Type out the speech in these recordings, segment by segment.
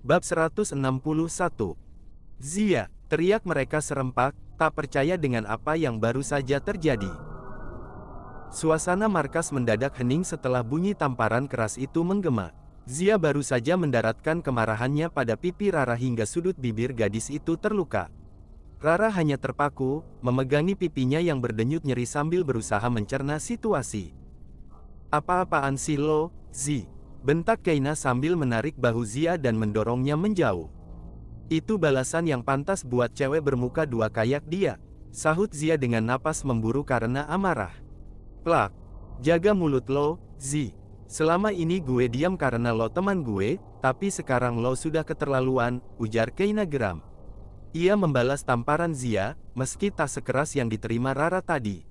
Bab 161. Zia, teriak mereka serempak, tak percaya dengan apa yang baru saja terjadi. Suasana markas mendadak hening setelah bunyi tamparan keras itu menggema. Zia baru saja mendaratkan kemarahannya pada pipi Rara hingga sudut bibir gadis itu terluka. Rara hanya terpaku, memegangi pipinya yang berdenyut nyeri sambil berusaha mencerna situasi. "Apa-apaan sih lo, Zi?" bentak Keina sambil menarik bahu Zia dan mendorongnya menjauh. "Itu balasan yang pantas buat cewek bermuka dua kayak dia," sahut Zia dengan napas memburu karena amarah. "Plak, jaga mulut lo, Zi. Selama ini gue diam karena lo teman gue, tapi sekarang lo sudah keterlaluan," ujar Keina geram. Ia membalas tamparan Zia, meski tak sekeras yang diterima Rara tadi.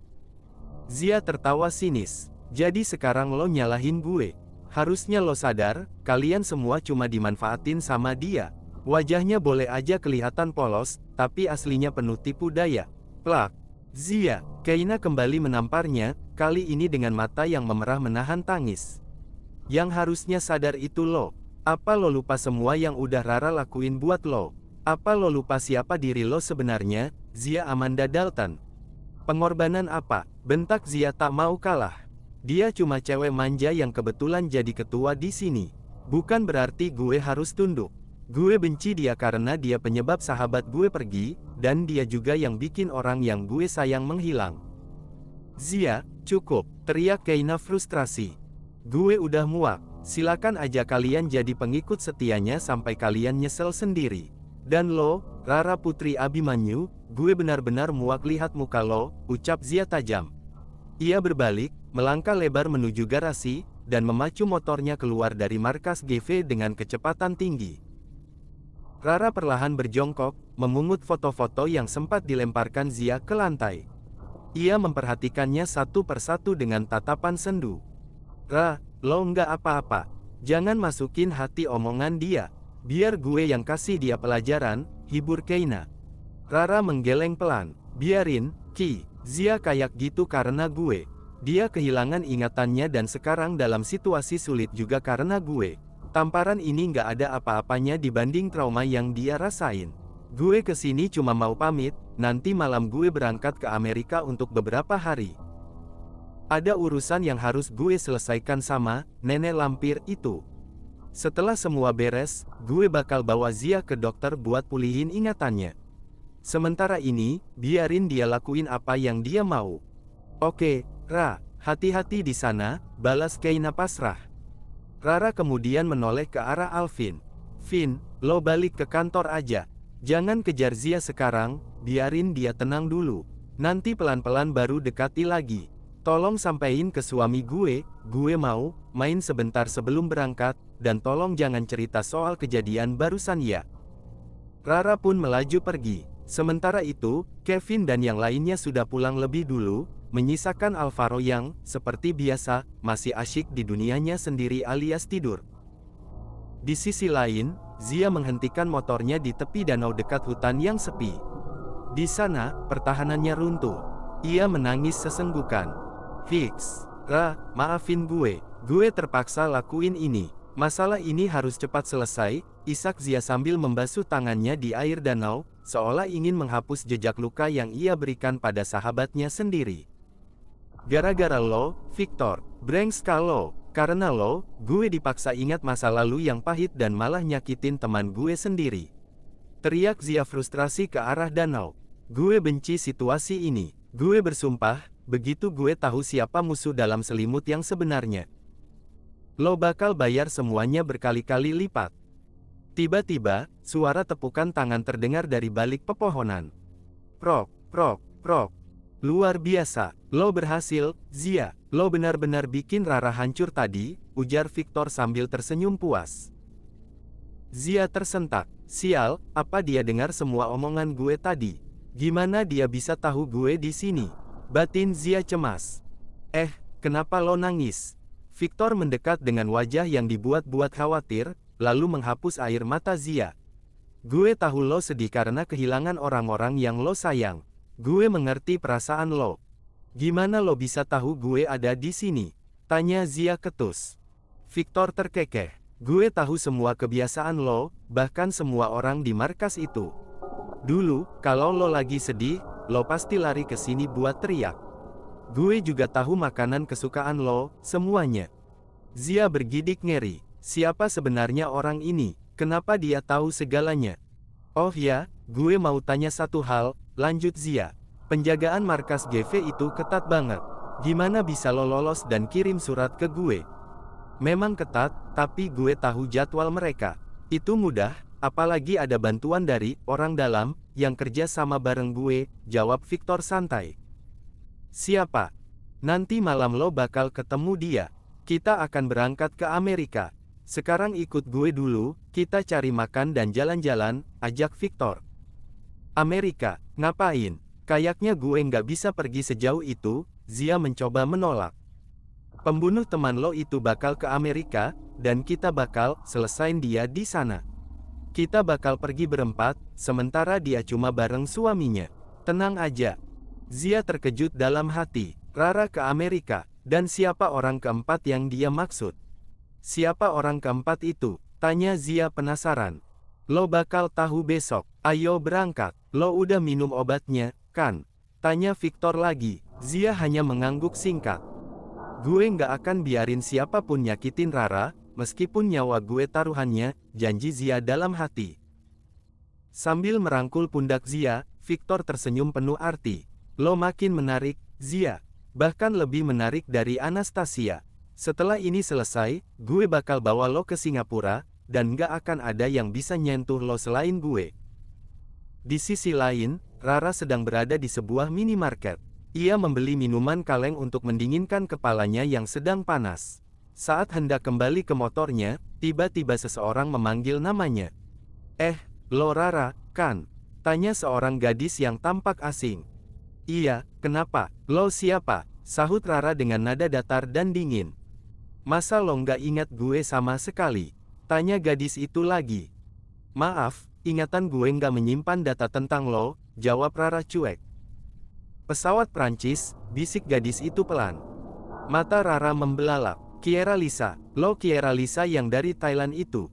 Zia tertawa sinis. "Jadi sekarang lo nyalahin gue? Harusnya lo sadar, kalian semua cuma dimanfaatin sama dia." Wajahnya boleh aja kelihatan polos, tapi aslinya penuh tipu daya. Plak. "Zia," Keina kembali menamparnya, kali ini dengan mata yang memerah menahan tangis. "Yang harusnya sadar itu lo. Apa lo lupa semua yang udah Rara lakuin buat lo? Apa lo lupa siapa diri lo sebenarnya, Zia Amanda Dalton? Pengorbanan apa?" bentak Zia tak mau kalah. "Dia cuma cewek manja yang kebetulan jadi ketua di sini. Bukan berarti gue harus tunduk. Gue benci dia karena dia penyebab sahabat gue pergi, dan dia juga yang bikin orang yang gue sayang menghilang." "Zia, cukup," teriak Keina frustrasi. "Gue udah muak. Silakan aja kalian jadi pengikut setianya sampai kalian nyesel sendiri. Dan lo, Rara Putri Abimanyu, gue benar-benar muak lihat muka lo," ucap Zia tajam. Ia berbalik, melangkah lebar menuju garasi, dan memacu motornya keluar dari markas GV dengan kecepatan tinggi. Rara perlahan berjongkok, memungut foto-foto yang sempat dilemparkan Zia ke lantai. Ia memperhatikannya satu persatu dengan tatapan sendu. "Ra, lo nggak apa-apa. Jangan masukin hati omongan dia. Biar gue yang kasih dia pelajaran," hibur Keina. Rara menggeleng pelan. "Biarin, Ki. Zia kayak gitu karena gue. Dia kehilangan ingatannya dan sekarang dalam situasi sulit juga karena gue. Tamparan ini nggak ada apa-apanya dibanding trauma yang dia rasain. Gue kesini cuma mau pamit, nanti malam gue berangkat ke Amerika untuk beberapa hari. Ada urusan yang harus gue selesaikan sama nenek lampir itu. Setelah semua beres, gue bakal bawa Zia ke dokter buat pulihin ingatannya. Sementara ini, biarin dia lakuin apa yang dia mau." "Oke, Ra, hati-hati di sana," balas Keina pasrah. Rara kemudian menoleh ke arah Alvin. "Vin, lo balik ke kantor aja. Jangan kejar Zia sekarang, biarin dia tenang dulu. Nanti pelan-pelan baru dekati lagi. Tolong sampein ke suami gue mau main sebentar sebelum berangkat, dan tolong jangan cerita soal kejadian barusan ya." Rara pun melaju pergi. Sementara itu, Kevin dan yang lainnya sudah pulang lebih dulu, menyisakan Alvaro yang, seperti biasa, masih asyik di dunianya sendiri alias tidur. Di sisi lain, Zia menghentikan motornya di tepi danau dekat hutan yang sepi. Di sana, pertahanannya runtuh. Ia menangis sesenggukan. "Fix. Ra, maafin gue terpaksa lakuin ini. Masalah ini harus cepat selesai," isak Zia sambil membasuh tangannya di air danau, seolah ingin menghapus jejak luka yang ia berikan pada sahabatnya sendiri. "Gara-gara lo, Victor, brengsek lo. Karena lo, gue dipaksa ingat masa lalu yang pahit dan malah nyakitin teman gue sendiri," teriak Zia frustrasi ke arah danau. "Gue benci situasi ini. Gue bersumpah, begitu gue tahu siapa musuh dalam selimut yang sebenarnya, lo bakal bayar semuanya berkali-kali lipat." Tiba-tiba, suara tepukan tangan terdengar dari balik pepohonan. "Prok, prok, prok. Luar biasa, lo berhasil, Zia. Lo benar-benar bikin Rara hancur tadi," ujar Victor sambil tersenyum puas. Zia tersentak. "Sial, apa dia dengar semua omongan gue tadi? Gimana dia bisa tahu gue di sini?" batin Zia cemas. Kenapa lo nangis?" Victor mendekat dengan wajah yang dibuat-buat khawatir, lalu menghapus air mata Zia. "Gue tahu lo sedih karena kehilangan orang-orang yang lo sayang. Gue mengerti perasaan lo. Gimana lo bisa tahu gue ada di sini?" tanya Zia ketus. Victor terkekeh. Gue tahu semua kebiasaan lo, bahkan semua orang di markas itu. Dulu, kalau lo lagi sedih, lo pasti lari ke sini buat teriak. Gue juga tahu makanan kesukaan lo, semuanya. Zia bergidik ngeri. Siapa sebenarnya orang ini? Kenapa dia tahu segalanya? Oh ya, gue mau tanya satu hal, lanjut Zia. Penjagaan markas GV itu ketat banget. Gimana bisa lo lolos dan kirim surat ke gue? Memang ketat, tapi gue tahu jadwal mereka. Itu mudah, apalagi ada bantuan dari orang dalam yang kerja sama bareng gue, jawab Victor santai. Siapa? Nanti malam lo bakal ketemu dia. Kita akan berangkat ke Amerika. Sekarang ikut gue dulu, kita cari makan dan jalan-jalan, ajak Victor. Amerika, ngapain? Kayaknya gue nggak bisa pergi sejauh itu, Zia mencoba menolak. Pembunuh teman lo itu bakal ke Amerika, dan kita bakal selesain dia di sana. Kita bakal pergi berempat, sementara dia cuma bareng suaminya. Tenang aja. Zia terkejut dalam hati. Rara ke Amerika, dan siapa orang keempat yang dia maksud? Siapa orang keempat itu? Tanya Zia penasaran. Lo bakal tahu besok. Ayo berangkat. Lo udah minum obatnya, kan? Tanya Victor lagi. Zia hanya mengangguk singkat. Gue nggak akan biarin siapapun nyakitin Rara, meskipun nyawa gue taruhannya, janji Zia dalam hati. Sambil merangkul pundak Zia, Victor tersenyum penuh arti. Lo makin menarik, Zia. Bahkan lebih menarik dari Anastasia. Setelah ini selesai, gue bakal bawa lo ke Singapura, dan nggak akan ada yang bisa nyentuh lo selain gue. Di sisi lain, Rara sedang berada di sebuah minimarket. Ia membeli minuman kaleng untuk mendinginkan kepalanya yang sedang panas. Saat hendak kembali ke motornya, tiba-tiba seseorang memanggil namanya. Lo Rara, kan? Tanya seorang gadis yang tampak asing. Iya, kenapa? Lo siapa? Sahut Rara dengan nada datar dan dingin. Masa lo nggak ingat gue sama sekali? Tanya gadis itu lagi. Maaf, ingatan gue nggak menyimpan data tentang lo, jawab Rara cuek. Pesawat Prancis, bisik gadis itu pelan. Mata Rara membelalak. Kiera Lisa, lo Kiera Lisa yang dari Thailand itu.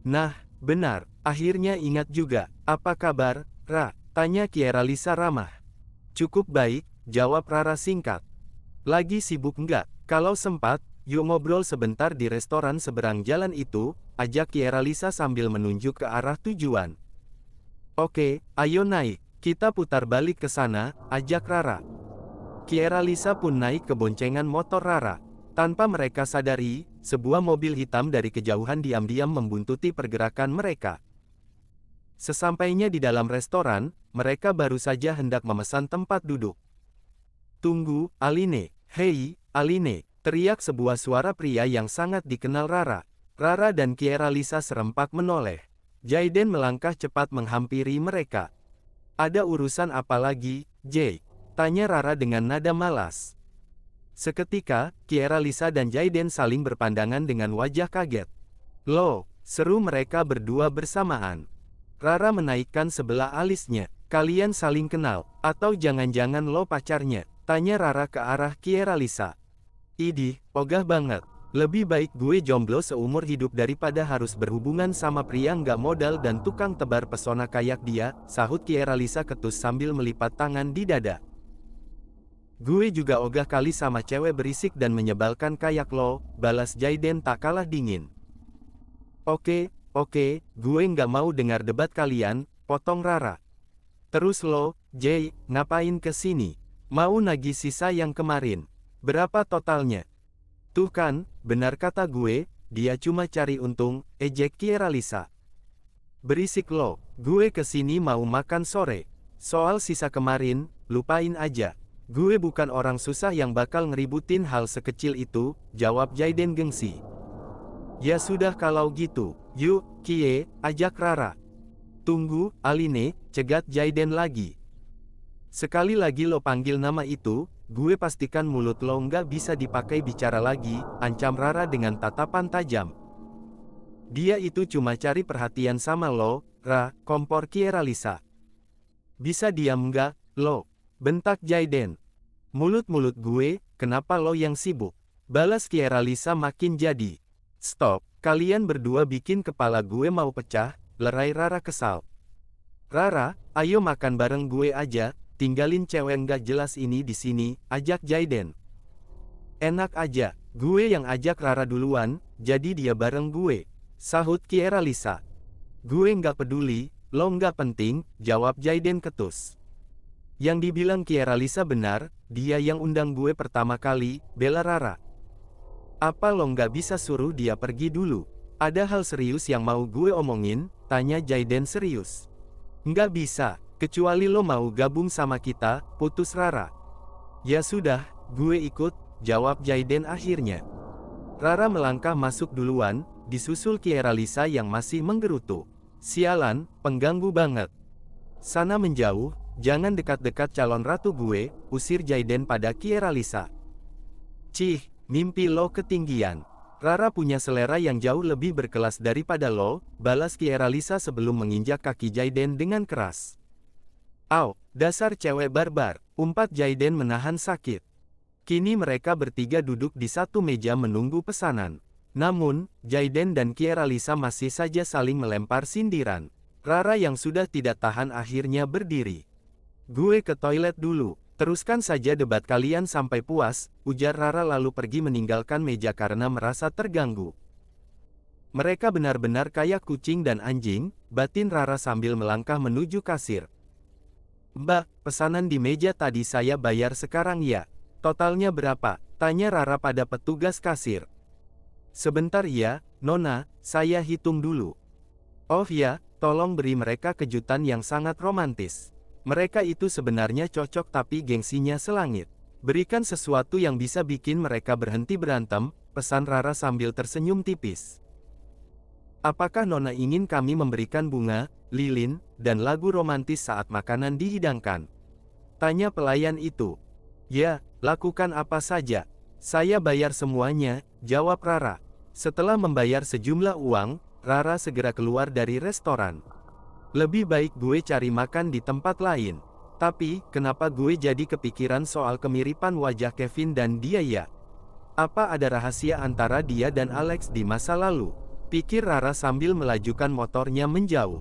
Nah, benar, akhirnya ingat juga. Apa kabar, Ra? Tanya Kiera Lisa ramah. Cukup baik, jawab Rara singkat. Lagi sibuk nggak? Kalau sempat, yuk ngobrol sebentar di restoran seberang jalan itu, ajak Kiera Lisa sambil menunjuk ke arah tujuan. Oke, ayo naik, kita putar balik ke sana, ajak Rara. Kiera Lisa pun naik ke boncengan motor Rara. Tanpa mereka sadari, sebuah mobil hitam dari kejauhan diam-diam membuntuti pergerakan mereka. Sesampainya di dalam restoran, mereka baru saja hendak memesan tempat duduk. Tunggu, Aline. Hei, Aline, teriak sebuah suara pria yang sangat dikenal Rara. Rara dan Kiera Lisa serempak menoleh. Jaiden melangkah cepat menghampiri mereka. Ada urusan apa lagi, Jay? Tanya Rara dengan nada malas. Seketika, Kiera Lisa dan Jaiden saling berpandangan dengan wajah kaget. Lo, seru mereka berdua bersamaan. Rara menaikkan sebelah alisnya. Kalian saling kenal, atau jangan-jangan lo pacarnya? Tanya Rara ke arah Kiera Lisa. Idih, ogah banget. Lebih baik gue jomblo seumur hidup daripada harus berhubungan sama pria nggak modal dan tukang tebar pesona kayak dia, sahut Kiera Lisa ketus sambil melipat tangan di dada. Gue juga ogah kali sama cewek berisik dan menyebalkan kayak lo, balas Jaiden tak kalah dingin. Oke, gue nggak mau dengar debat kalian, potong Rara. Terus lo, Jay, ngapain ke sini? Mau nagih sisa yang kemarin? Berapa totalnya? Tuh kan, benar kata gue, dia cuma cari untung, ejek Kiera Lisa. Berisik lo, gue kesini mau makan sore. Soal sisa kemarin, lupain aja. Gue bukan orang susah yang bakal ngeributin hal sekecil itu, jawab Jaiden gengsi. Ya sudah kalau gitu, yuk, Kie, ajak Rara. Tunggu, Aline, cegat Jaiden lagi. Sekali lagi lo panggil nama itu, gue pastikan mulut lo nggak bisa dipakai bicara lagi, ancam Rara dengan tatapan tajam. Dia itu cuma cari perhatian sama lo, Ra, kompor Kiera Lisa. Bisa diam nggak, lo? Bentak Jaiden. Mulut-mulut gue, kenapa lo yang sibuk? Balas Kiera Lisa makin jadi. Stop, Kalian berdua bikin kepala gue mau pecah, lerai Rara kesal. Rara, ayo makan bareng gue aja, tinggalin cewek nggak jelas ini di sini, ajak Jaiden. Enak aja, gue yang ajak Rara duluan, jadi dia bareng gue, sahut Kieralisa. Gue nggak peduli, lo nggak penting, jawab Jaiden ketus. Yang dibilang Kieralisa benar, dia yang undang gue pertama kali, bela Rara. Apa lo nggak bisa suruh dia pergi dulu? Ada hal serius yang mau gue omongin, tanya Jaiden serius. Nggak bisa, kecuali lo mau gabung sama kita, putus Rara. Ya sudah, gue ikut, jawab Jaiden akhirnya. Rara melangkah masuk duluan, disusul Kieralisa yang masih menggerutu. Sialan, pengganggu banget. Sana menjauh, jangan dekat-dekat calon ratu gue, usir Jaiden pada Kieralisa. Cih, mimpi lo ketinggian. Rara punya selera yang jauh lebih berkelas daripada lo, balas Kieralisa sebelum menginjak kaki Jaiden dengan keras. Au, dasar cewek barbar, umpat Jaiden menahan sakit. Kini mereka bertiga duduk di satu meja menunggu pesanan. Namun, Jaiden dan Kieralisa masih saja saling melempar sindiran. Rara yang sudah tidak tahan akhirnya berdiri. Gue ke toilet dulu, teruskan saja debat kalian sampai puas, ujar Rara lalu pergi meninggalkan meja karena merasa terganggu. Mereka benar-benar kayak kucing dan anjing, batin Rara sambil melangkah menuju kasir. Mbak, pesanan di meja tadi saya bayar sekarang ya. Totalnya berapa? Tanya Rara pada petugas kasir. Sebentar ya, Nona, saya hitung dulu. Oh ya, tolong beri mereka kejutan yang sangat romantis. Mereka itu sebenarnya cocok tapi gengsinya selangit. Berikan sesuatu yang bisa bikin mereka berhenti berantem, pesan Rara sambil tersenyum tipis. Apakah Nona ingin kami memberikan bunga, lilin, dan lagu romantis saat makanan dihidangkan? Tanya pelayan itu. Ya, lakukan apa saja. Saya bayar semuanya, jawab Rara. Setelah membayar sejumlah uang, Rara segera keluar dari restoran. Lebih baik gue cari makan di tempat lain. Tapi, kenapa gue jadi kepikiran soal kemiripan wajah Kevin dan dia ya? Apa ada rahasia antara dia dan Alex di masa lalu? Pikir Rara sambil melajukan motornya menjauh.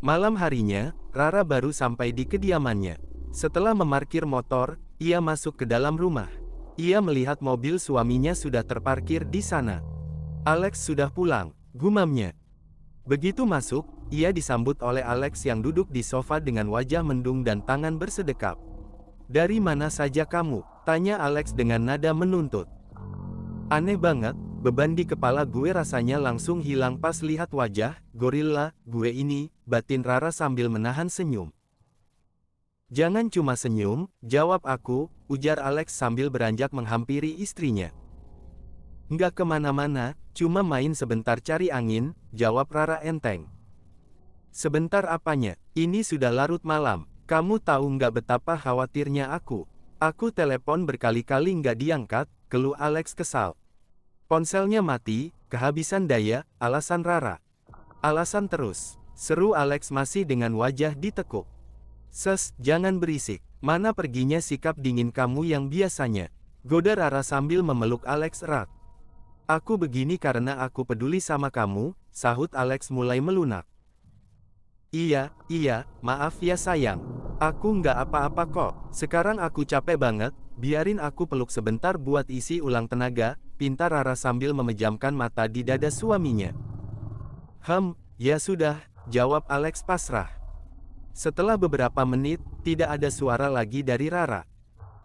Malam harinya, Rara baru sampai di kediamannya. Setelah memarkir motor, ia masuk ke dalam rumah. Ia melihat mobil suaminya sudah terparkir di sana. Alex sudah pulang, gumamnya. Begitu masuk, ia disambut oleh Alex yang duduk di sofa dengan wajah mendung dan tangan bersedekap. Dari mana saja kamu? Tanya Alex dengan nada menuntut. Aneh banget, beban di kepala gue rasanya langsung hilang pas lihat wajah gorila gue ini, batin Rara sambil menahan senyum. Jangan cuma senyum, jawab aku, ujar Alex sambil beranjak menghampiri istrinya. Nggak kemana-mana, cuma main sebentar cari angin, jawab Rara enteng. Sebentar apanya, ini sudah larut malam, kamu tahu nggak betapa khawatirnya aku. Aku telepon berkali-kali nggak diangkat, keluh Alex kesal. Ponselnya mati, kehabisan daya, alasan Rara. Alasan terus, seru Alex masih dengan wajah ditekuk. Ses, jangan berisik, mana perginya sikap dingin kamu yang biasanya, goda Rara sambil memeluk Alex erat. Aku begini karena aku peduli sama kamu, sahut Alex mulai melunak. Iya, maaf ya sayang. Aku nggak apa-apa kok, sekarang aku capek banget, biarin aku peluk sebentar buat isi ulang tenaga, pinta Rara sambil memejamkan mata di dada suaminya. Ya sudah, jawab Alex pasrah. Setelah beberapa menit, tidak ada suara lagi dari Rara.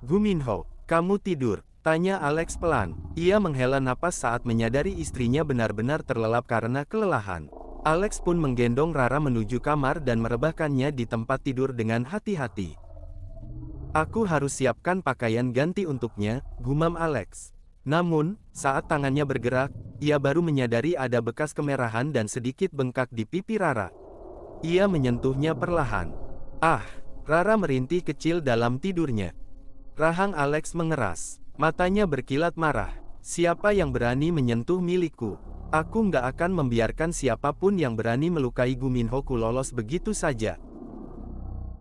Guminho, kamu tidur? Tanya Alex pelan. Ia menghela napas saat menyadari istrinya benar-benar terlelap karena kelelahan. Alex pun menggendong Rara menuju kamar dan merebahkannya di tempat tidur dengan hati-hati. Aku harus siapkan pakaian ganti untuknya, gumam Alex. Namun, saat tangannya bergerak, ia baru menyadari ada bekas kemerahan dan sedikit bengkak di pipi Rara. Ia menyentuhnya perlahan. Rara merintih kecil dalam tidurnya. Rahang Alex mengeras. Matanya berkilat marah. Siapa yang berani menyentuh milikku? Aku nggak akan membiarkan siapapun yang berani melukai Guminho-ku lolos begitu saja.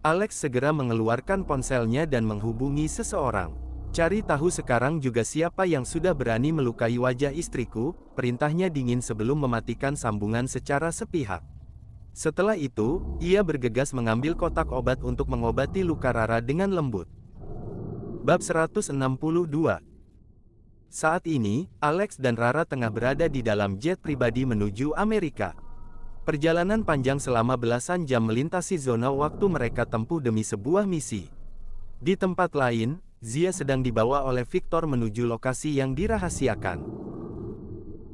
Alex segera mengeluarkan ponselnya dan menghubungi seseorang. Cari tahu sekarang juga siapa yang sudah berani melukai wajah istriku, perintahnya dingin sebelum mematikan sambungan secara sepihak. Setelah itu, ia bergegas mengambil kotak obat untuk mengobati luka Rara dengan lembut. Bab 162. Saat ini, Alex dan Rara tengah berada di dalam jet pribadi menuju Amerika. Perjalanan panjang selama belasan jam melintasi zona waktu mereka tempuh demi sebuah misi. Di tempat lain, Zia sedang dibawa oleh Victor menuju lokasi yang dirahasiakan.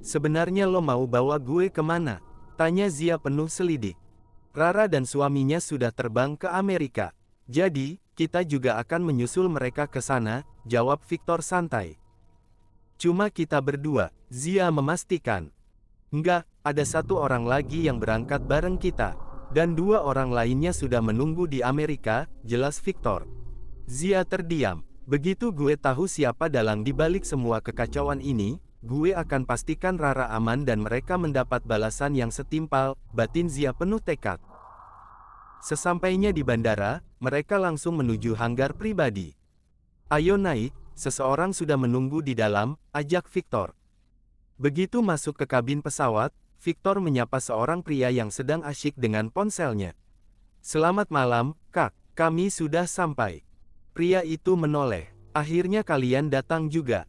"Sebenarnya lo mau bawa gue kemana?" tanya Zia penuh selidik. "Rara dan suaminya sudah terbang ke Amerika. Jadi, kita juga akan menyusul mereka ke sana," jawab Victor santai. "Cuma kita berdua," Zia memastikan. "Enggak, ada satu orang lagi yang berangkat bareng kita. Dan 2 orang lainnya sudah menunggu di Amerika," jelas Victor. Zia terdiam. "Begitu gue tahu siapa dalang di balik semua kekacauan ini, gue akan pastikan Rara aman dan mereka mendapat balasan yang setimpal," batin Zia penuh tekad. Sesampainya di bandara, mereka langsung menuju hanggar pribadi. "Ayo naik, seseorang sudah menunggu di dalam," ajak Victor. Begitu masuk ke kabin pesawat, Victor menyapa seorang pria yang sedang asyik dengan ponselnya. "Selamat malam, Kak, kami sudah sampai." Pria itu menoleh. "Akhirnya kalian datang juga."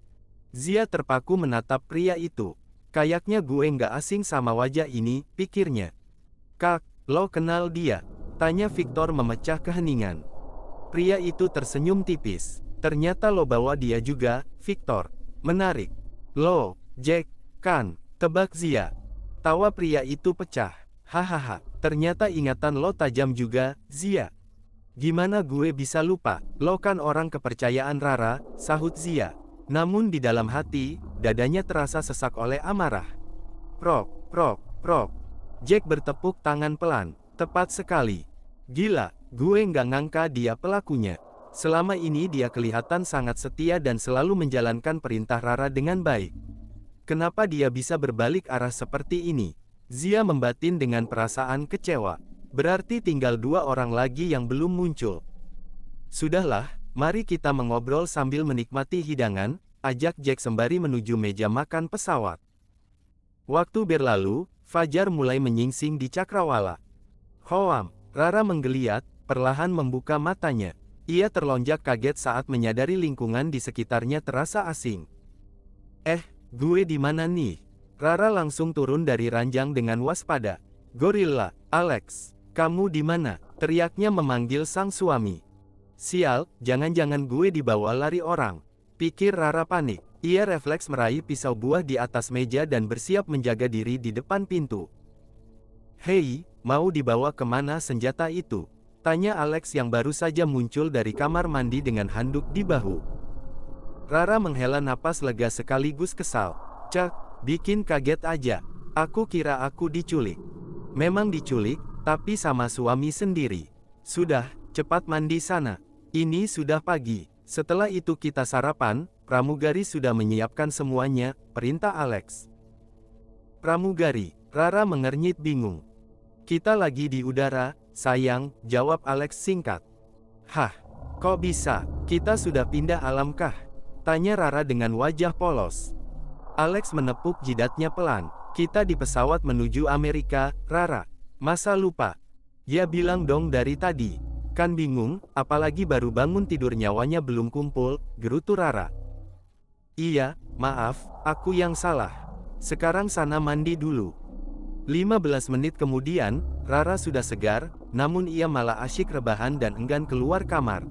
Zia terpaku menatap pria itu. "Kayaknya gue nggak asing sama wajah ini," pikirnya. "Kak, lo kenal dia?" tanya Victor memecah keheningan. Pria itu tersenyum tipis. "Ternyata lo bawa dia juga, Victor. Menarik." "Lo, Jack, kan?" tebak Zia. Tawa pria itu pecah. "Hahaha, ternyata ingatan lo tajam juga, Zia." "Gimana gue bisa lupa, lo kan orang kepercayaan Rara," sahut Zia. Namun di dalam hati, dadanya terasa sesak oleh amarah. Prok, prok, prok. Jack bertepuk tangan pelan. "Tepat sekali. Gila, gue nggak ngangka dia pelakunya. Selama ini dia kelihatan sangat setia dan selalu menjalankan perintah Rara dengan baik. Kenapa dia bisa berbalik arah seperti ini?" Zia membatin dengan perasaan kecewa. Berarti tinggal 2 orang lagi yang belum muncul. "Sudahlah, mari kita mengobrol sambil menikmati hidangan," ajak Jack sembari menuju meja makan pesawat. Waktu berlalu, fajar mulai menyingsing di cakrawala. "Hoam," Rara menggeliat, perlahan membuka matanya. Ia terlonjak kaget saat menyadari lingkungan di sekitarnya terasa asing. Gue di mana nih?" Rara langsung turun dari ranjang dengan waspada. "Gorilla, Alex, kamu di mana?" teriaknya memanggil sang suami. "Sial, jangan-jangan gue dibawa lari orang," pikir Rara panik. Ia refleks meraih pisau buah di atas meja dan bersiap menjaga diri di depan pintu. "Hei, mau dibawa kemana senjata itu?" tanya Alex yang baru saja muncul dari kamar mandi dengan handuk di bahu. Rara menghela napas lega sekaligus kesal. "Cak, bikin kaget aja. Aku kira aku diculik." "Memang diculik, tapi sama suami sendiri." "Sudah, cepat mandi sana. Ini sudah pagi. Setelah itu kita sarapan, pramugari sudah menyiapkan semuanya," perintah Alex. "Pramugari?" Rara mengernyit bingung. "Kita lagi di udara, sayang," jawab Alex singkat. "Hah? Kok bisa? Kita sudah pindah alam kah?" tanya Rara dengan wajah polos. Alex menepuk jidatnya pelan. "Kita di pesawat menuju Amerika, Rara. Masa lupa? Ya bilang dong dari tadi. Kan bingung, apalagi baru bangun tidur nyawanya belum kumpul," gerutu Rara. "Iya, maaf, aku yang salah. Sekarang sana mandi dulu." 15 menit kemudian, Rara sudah segar, namun ia malah asyik rebahan dan enggan keluar kamar.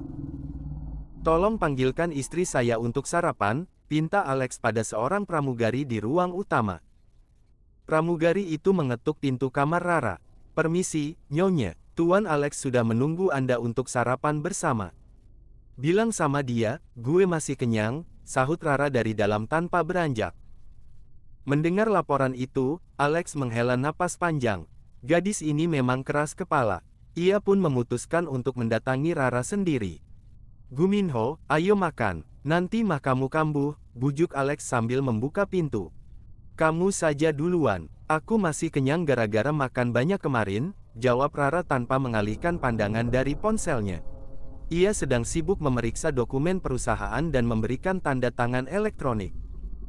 "Tolong panggilkan istri saya untuk sarapan," pinta Alex pada seorang pramugari di ruang utama. Pramugari itu mengetuk pintu kamar Rara. "Permisi, Nyonya, Tuan Alex sudah menunggu Anda untuk sarapan bersama." "Bilang sama dia, gue masih kenyang," sahut Rara dari dalam tanpa beranjak. Mendengar laporan itu, Alex menghela napas panjang. Gadis ini memang keras kepala. Ia pun memutuskan untuk mendatangi Rara sendiri. "Guminho, ayo makan, nanti mah kamu kambuh," bujuk Alex sambil membuka pintu. "Kamu saja duluan, aku masih kenyang gara-gara makan banyak kemarin," jawab Rara tanpa mengalihkan pandangan dari ponselnya. Ia sedang sibuk memeriksa dokumen perusahaan dan memberikan tanda tangan elektronik.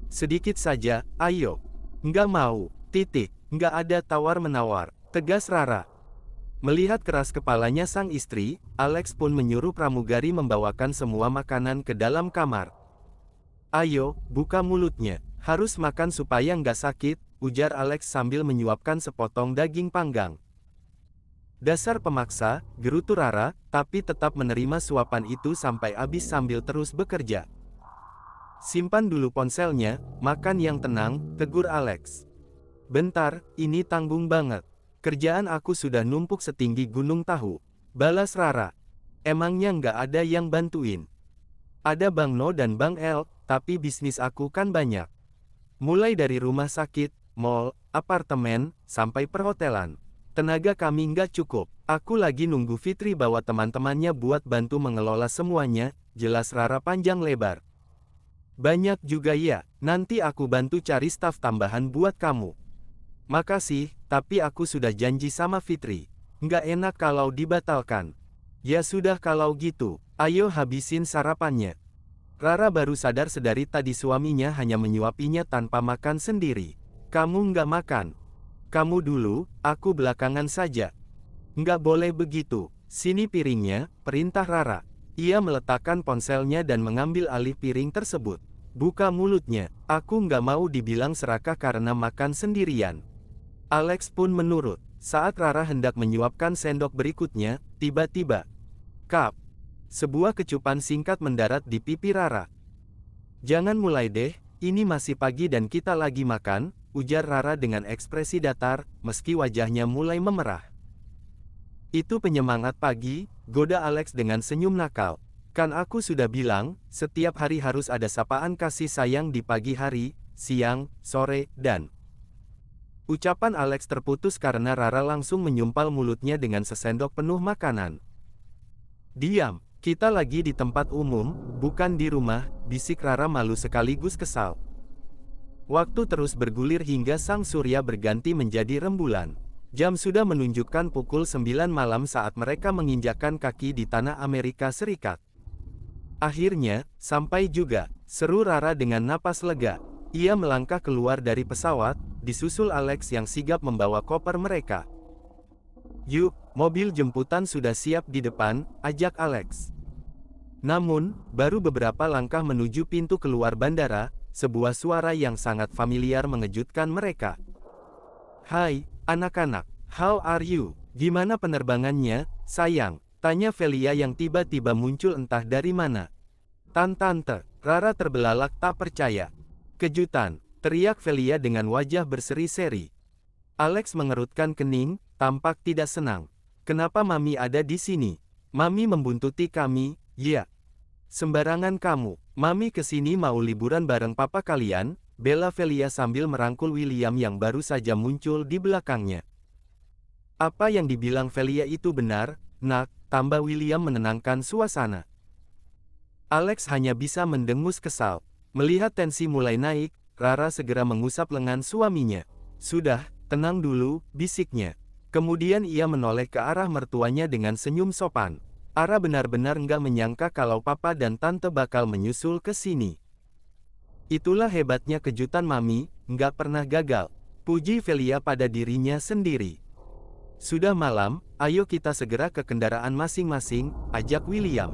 Sedikit saja, ayo. Nggak mau, titik. Nggak ada tawar-menawar, tegas Rara. Melihat keras kepalanya sang istri, Alex pun menyuruh pramugari membawakan semua makanan ke dalam kamar. Ayo, buka mulutnya. Harus makan supaya nggak sakit, ujar Alex sambil menyuapkan sepotong daging panggang. Dasar pemaksa, gerutu Rara, tapi tetap menerima suapan itu sampai habis sambil terus bekerja. Simpan dulu ponselnya, makan yang tenang, tegur Alex. Bentar, ini tanggung banget. Kerjaan aku sudah numpuk setinggi gunung tahu. Balas Rara. Emangnya nggak ada yang bantuin? Ada Bang No dan Bang El, tapi bisnis aku kan banyak. Mulai dari rumah sakit, mall, apartemen, sampai perhotelan. Tenaga kami nggak cukup. Aku lagi nunggu Fitri bawa teman-temannya buat bantu mengelola semuanya, jelas Rara panjang lebar. Banyak juga ya, nanti aku bantu cari staf tambahan buat kamu. Makasih, tapi aku sudah janji sama Fitri. Nggak enak kalau dibatalkan. Ya sudah kalau gitu, ayo habisin sarapannya. Rara baru sadar sedari tadi suaminya hanya menyuapinya tanpa makan sendiri. Kamu nggak makan. Kamu dulu, aku belakangan saja. Nggak boleh begitu. Sini piringnya, perintah Rara. Ia meletakkan ponselnya dan mengambil alih piring tersebut. Buka mulutnya, aku nggak mau dibilang serakah karena makan sendirian. Alex pun menurut. Saat Rara hendak menyuapkan sendok berikutnya, tiba-tiba, kap. Sebuah kecupan singkat mendarat di pipi Rara. Jangan mulai deh, ini masih pagi dan kita lagi makan, ujar Rara dengan ekspresi datar, meski wajahnya mulai memerah. Itu penyemangat pagi, goda Alex dengan senyum nakal. Kan aku sudah bilang, setiap hari harus ada sapaan kasih sayang di pagi hari, siang, sore, dan... Ucapan Alex terputus karena Rara langsung menyumpal mulutnya dengan sesendok penuh makanan. Diam, kita lagi di tempat umum, bukan di rumah, bisik Rara malu sekaligus kesal. Waktu terus bergulir hingga sang surya berganti menjadi rembulan. Jam sudah menunjukkan pukul 9 malam saat mereka menginjakkan kaki di tanah Amerika Serikat. Akhirnya, sampai juga, seru Rara dengan napas lega. Ia melangkah keluar dari pesawat, disusul Alex yang sigap membawa koper mereka. Yuk, mobil jemputan sudah siap di depan, ajak Alex. Namun, baru beberapa langkah menuju pintu keluar bandara, sebuah suara yang sangat familiar mengejutkan mereka. Hai, anak-anak, how are you? Gimana penerbangannya, sayang? Tanya Velia yang tiba-tiba muncul entah dari mana. Tante, Rara terbelalak tak percaya. Kejutan, teriak Velia dengan wajah berseri-seri. Alex mengerutkan kening, tampak tidak senang. Kenapa Mami ada di sini? Mami membuntuti kami, ya. Sembarangan kamu, Mami kesini mau liburan bareng papa kalian, bela Velia sambil merangkul William yang baru saja muncul di belakangnya. Apa yang dibilang Velia itu benar, nak, tambah William menenangkan suasana. Alex hanya bisa mendengus kesal. Melihat tensi mulai naik, Rara segera mengusap lengan suaminya. Sudah, tenang dulu, bisiknya. Kemudian ia menoleh ke arah mertuanya dengan senyum sopan. Ara benar-benar nggak menyangka kalau papa dan tante bakal menyusul ke sini. Itulah hebatnya kejutan Mami, nggak pernah gagal. Puji Velia pada dirinya sendiri. Sudah malam, ayo kita segera ke kendaraan masing-masing, ajak William.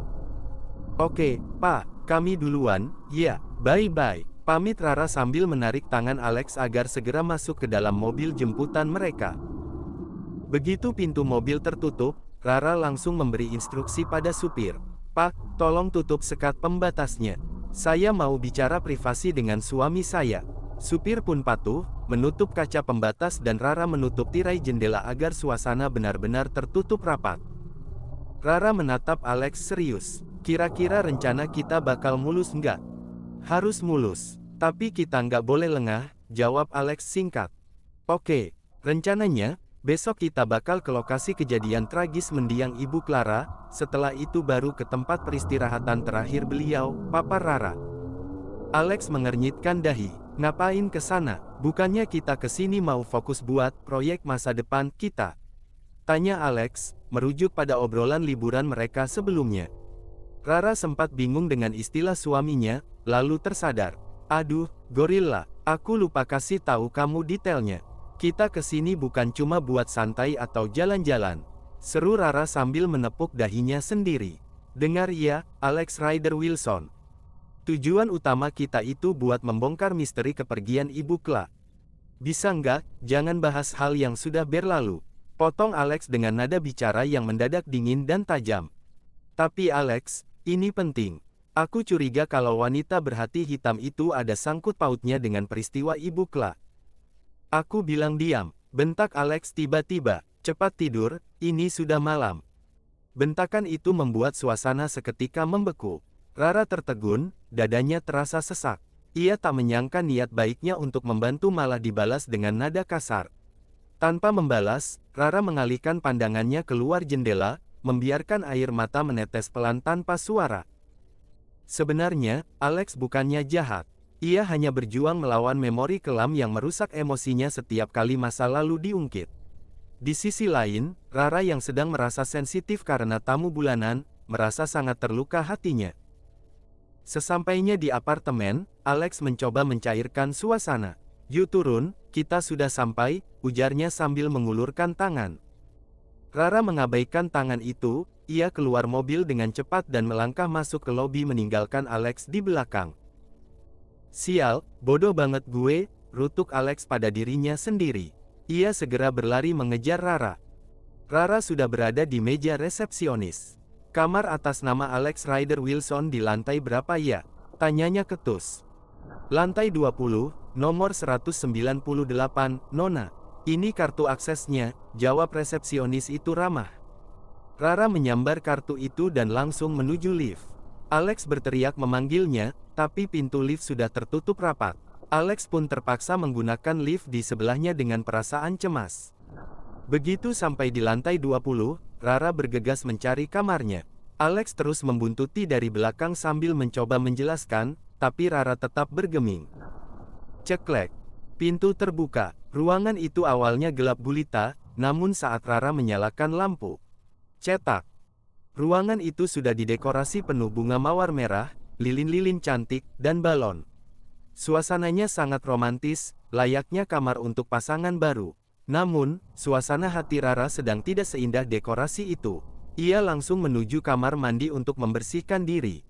Oke, Pak, kami duluan, ya, bye-bye. Pamit Rara sambil menarik tangan Alex agar segera masuk ke dalam mobil jemputan mereka. Begitu pintu mobil tertutup, Rara langsung memberi instruksi pada supir. Pak, tolong tutup sekat pembatasnya. Saya mau bicara privasi dengan suami saya. Supir pun patuh, menutup kaca pembatas dan Rara menutup tirai jendela agar suasana benar-benar tertutup rapat. Rara menatap Alex serius. Kira-kira rencana kita bakal mulus nggak? Harus mulus. Tapi kita nggak boleh lengah, jawab Alex singkat. Oke, rencananya, besok kita bakal ke lokasi kejadian tragis mendiang Ibu Clara, setelah itu baru ke tempat peristirahatan terakhir beliau, Papa Rara. Alex mengernyitkan dahi. Ngapain ke sana? Bukannya kita kesini mau fokus buat proyek masa depan kita? Tanya Alex, merujuk pada obrolan liburan mereka sebelumnya. Rara sempat bingung dengan istilah suaminya, lalu tersadar. Aduh, gorila, aku lupa kasih tahu kamu detailnya. Kita kesini bukan cuma buat santai atau jalan-jalan. Seru Rara sambil menepuk dahinya sendiri. Dengar ya, Alex Rider Wilson. Tujuan utama kita itu buat membongkar misteri kepergian Ibu Kla. Bisa nggak, jangan bahas hal yang sudah berlalu. Potong Alex dengan nada bicara yang mendadak dingin dan tajam. Tapi Alex, ini penting. Aku curiga kalau wanita berhati hitam itu ada sangkut pautnya dengan peristiwa Ibu Kla. Aku bilang diam, bentak Alex tiba-tiba. Cepat tidur, ini sudah malam. Bentakan itu membuat suasana seketika membeku. Rara tertegun, dadanya terasa sesak. Ia tak menyangka niat baiknya untuk membantu malah dibalas dengan nada kasar. Tanpa membalas, Rara mengalihkan pandangannya keluar jendela, membiarkan air mata menetes pelan tanpa suara. Sebenarnya, Alex bukannya jahat. Ia hanya berjuang melawan memori kelam yang merusak emosinya setiap kali masa lalu diungkit. Di sisi lain, Rara yang sedang merasa sensitif karena tamu bulanan, merasa sangat terluka hatinya. Sesampainya di apartemen, Alex mencoba mencairkan suasana. Yuk turun, kita sudah sampai, ujarnya sambil mengulurkan tangan. Rara mengabaikan tangan itu, ia keluar mobil dengan cepat dan melangkah masuk ke lobi meninggalkan Alex di belakang. Sial, bodoh banget gue, rutuk Alex pada dirinya sendiri. Ia segera berlari mengejar Rara. Rara sudah berada di meja resepsionis. Kamar atas nama Alex Rider Wilson di lantai berapa ya? Tanyanya ketus. Lantai 20, nomor 198, Nona. Ini kartu aksesnya, jawab resepsionis itu ramah. Rara menyambar kartu itu dan langsung menuju lift. Alex berteriak memanggilnya, tapi pintu lift sudah tertutup rapat. Alex pun terpaksa menggunakan lift di sebelahnya dengan perasaan cemas. Begitu sampai di lantai 20, Rara bergegas mencari kamarnya. Alex terus membuntuti dari belakang sambil mencoba menjelaskan, tapi Rara tetap bergeming. Ceklek. Pintu terbuka. Ruangan itu awalnya gelap gulita, namun saat Rara menyalakan lampu, cetak. Ruangan itu sudah didekorasi penuh bunga mawar merah, lilin-lilin cantik, dan balon. Suasananya sangat romantis, layaknya kamar untuk pasangan baru. Namun, suasana hati Rara sedang tidak seindah dekorasi itu. Ia langsung menuju kamar mandi untuk membersihkan diri.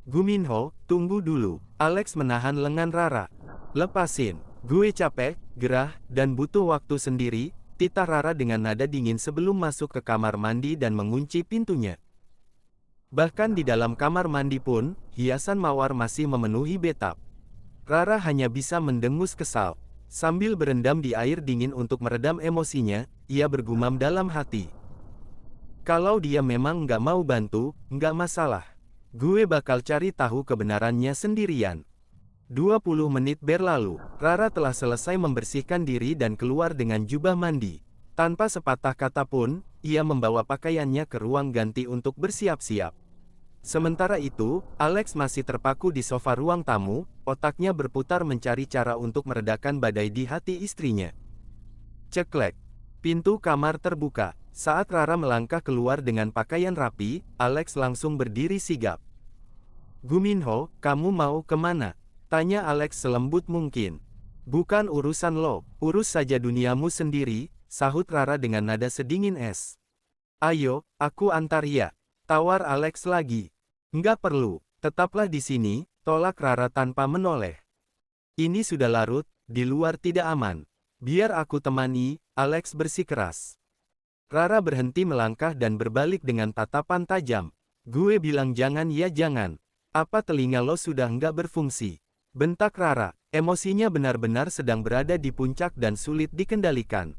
Guminho, tunggu dulu. Alex menahan lengan Rara. Lepasin. Gue capek, gerah, dan butuh waktu sendiri, titah Rara dengan nada dingin sebelum masuk ke kamar mandi dan mengunci pintunya. Bahkan di dalam kamar mandi pun, hiasan mawar masih memenuhi bathtub. Rara hanya bisa mendengus kesal. Sambil berendam di air dingin untuk meredam emosinya, ia bergumam dalam hati. Kalau dia memang nggak mau bantu, nggak masalah. Gue bakal cari tahu kebenarannya sendirian. 20 menit berlalu, Rara telah selesai membersihkan diri dan keluar dengan jubah mandi. Tanpa sepatah kata pun, ia membawa pakaiannya ke ruang ganti untuk bersiap-siap. Sementara itu, Alex masih terpaku di sofa ruang tamu, otaknya berputar mencari cara untuk meredakan badai di hati istrinya. Ceklek. Pintu kamar terbuka. Saat Rara melangkah keluar dengan pakaian rapi, Alex langsung berdiri sigap. Guminho, kamu mau kemana? Tanya Alex selembut mungkin. Bukan urusan lo, urus saja duniamu sendiri, sahut Rara dengan nada sedingin es. Ayo, aku antar ya. Tawar Alex lagi. Nggak perlu, tetaplah di sini, tolak Rara tanpa menoleh. Ini sudah larut, di luar tidak aman. Biar aku temani, Alex bersikeras. Rara berhenti melangkah dan berbalik dengan tatapan tajam. Gue bilang jangan ya jangan. Apa telinga lo sudah nggak berfungsi? Bentak Rara, emosinya benar-benar sedang berada di puncak dan sulit dikendalikan.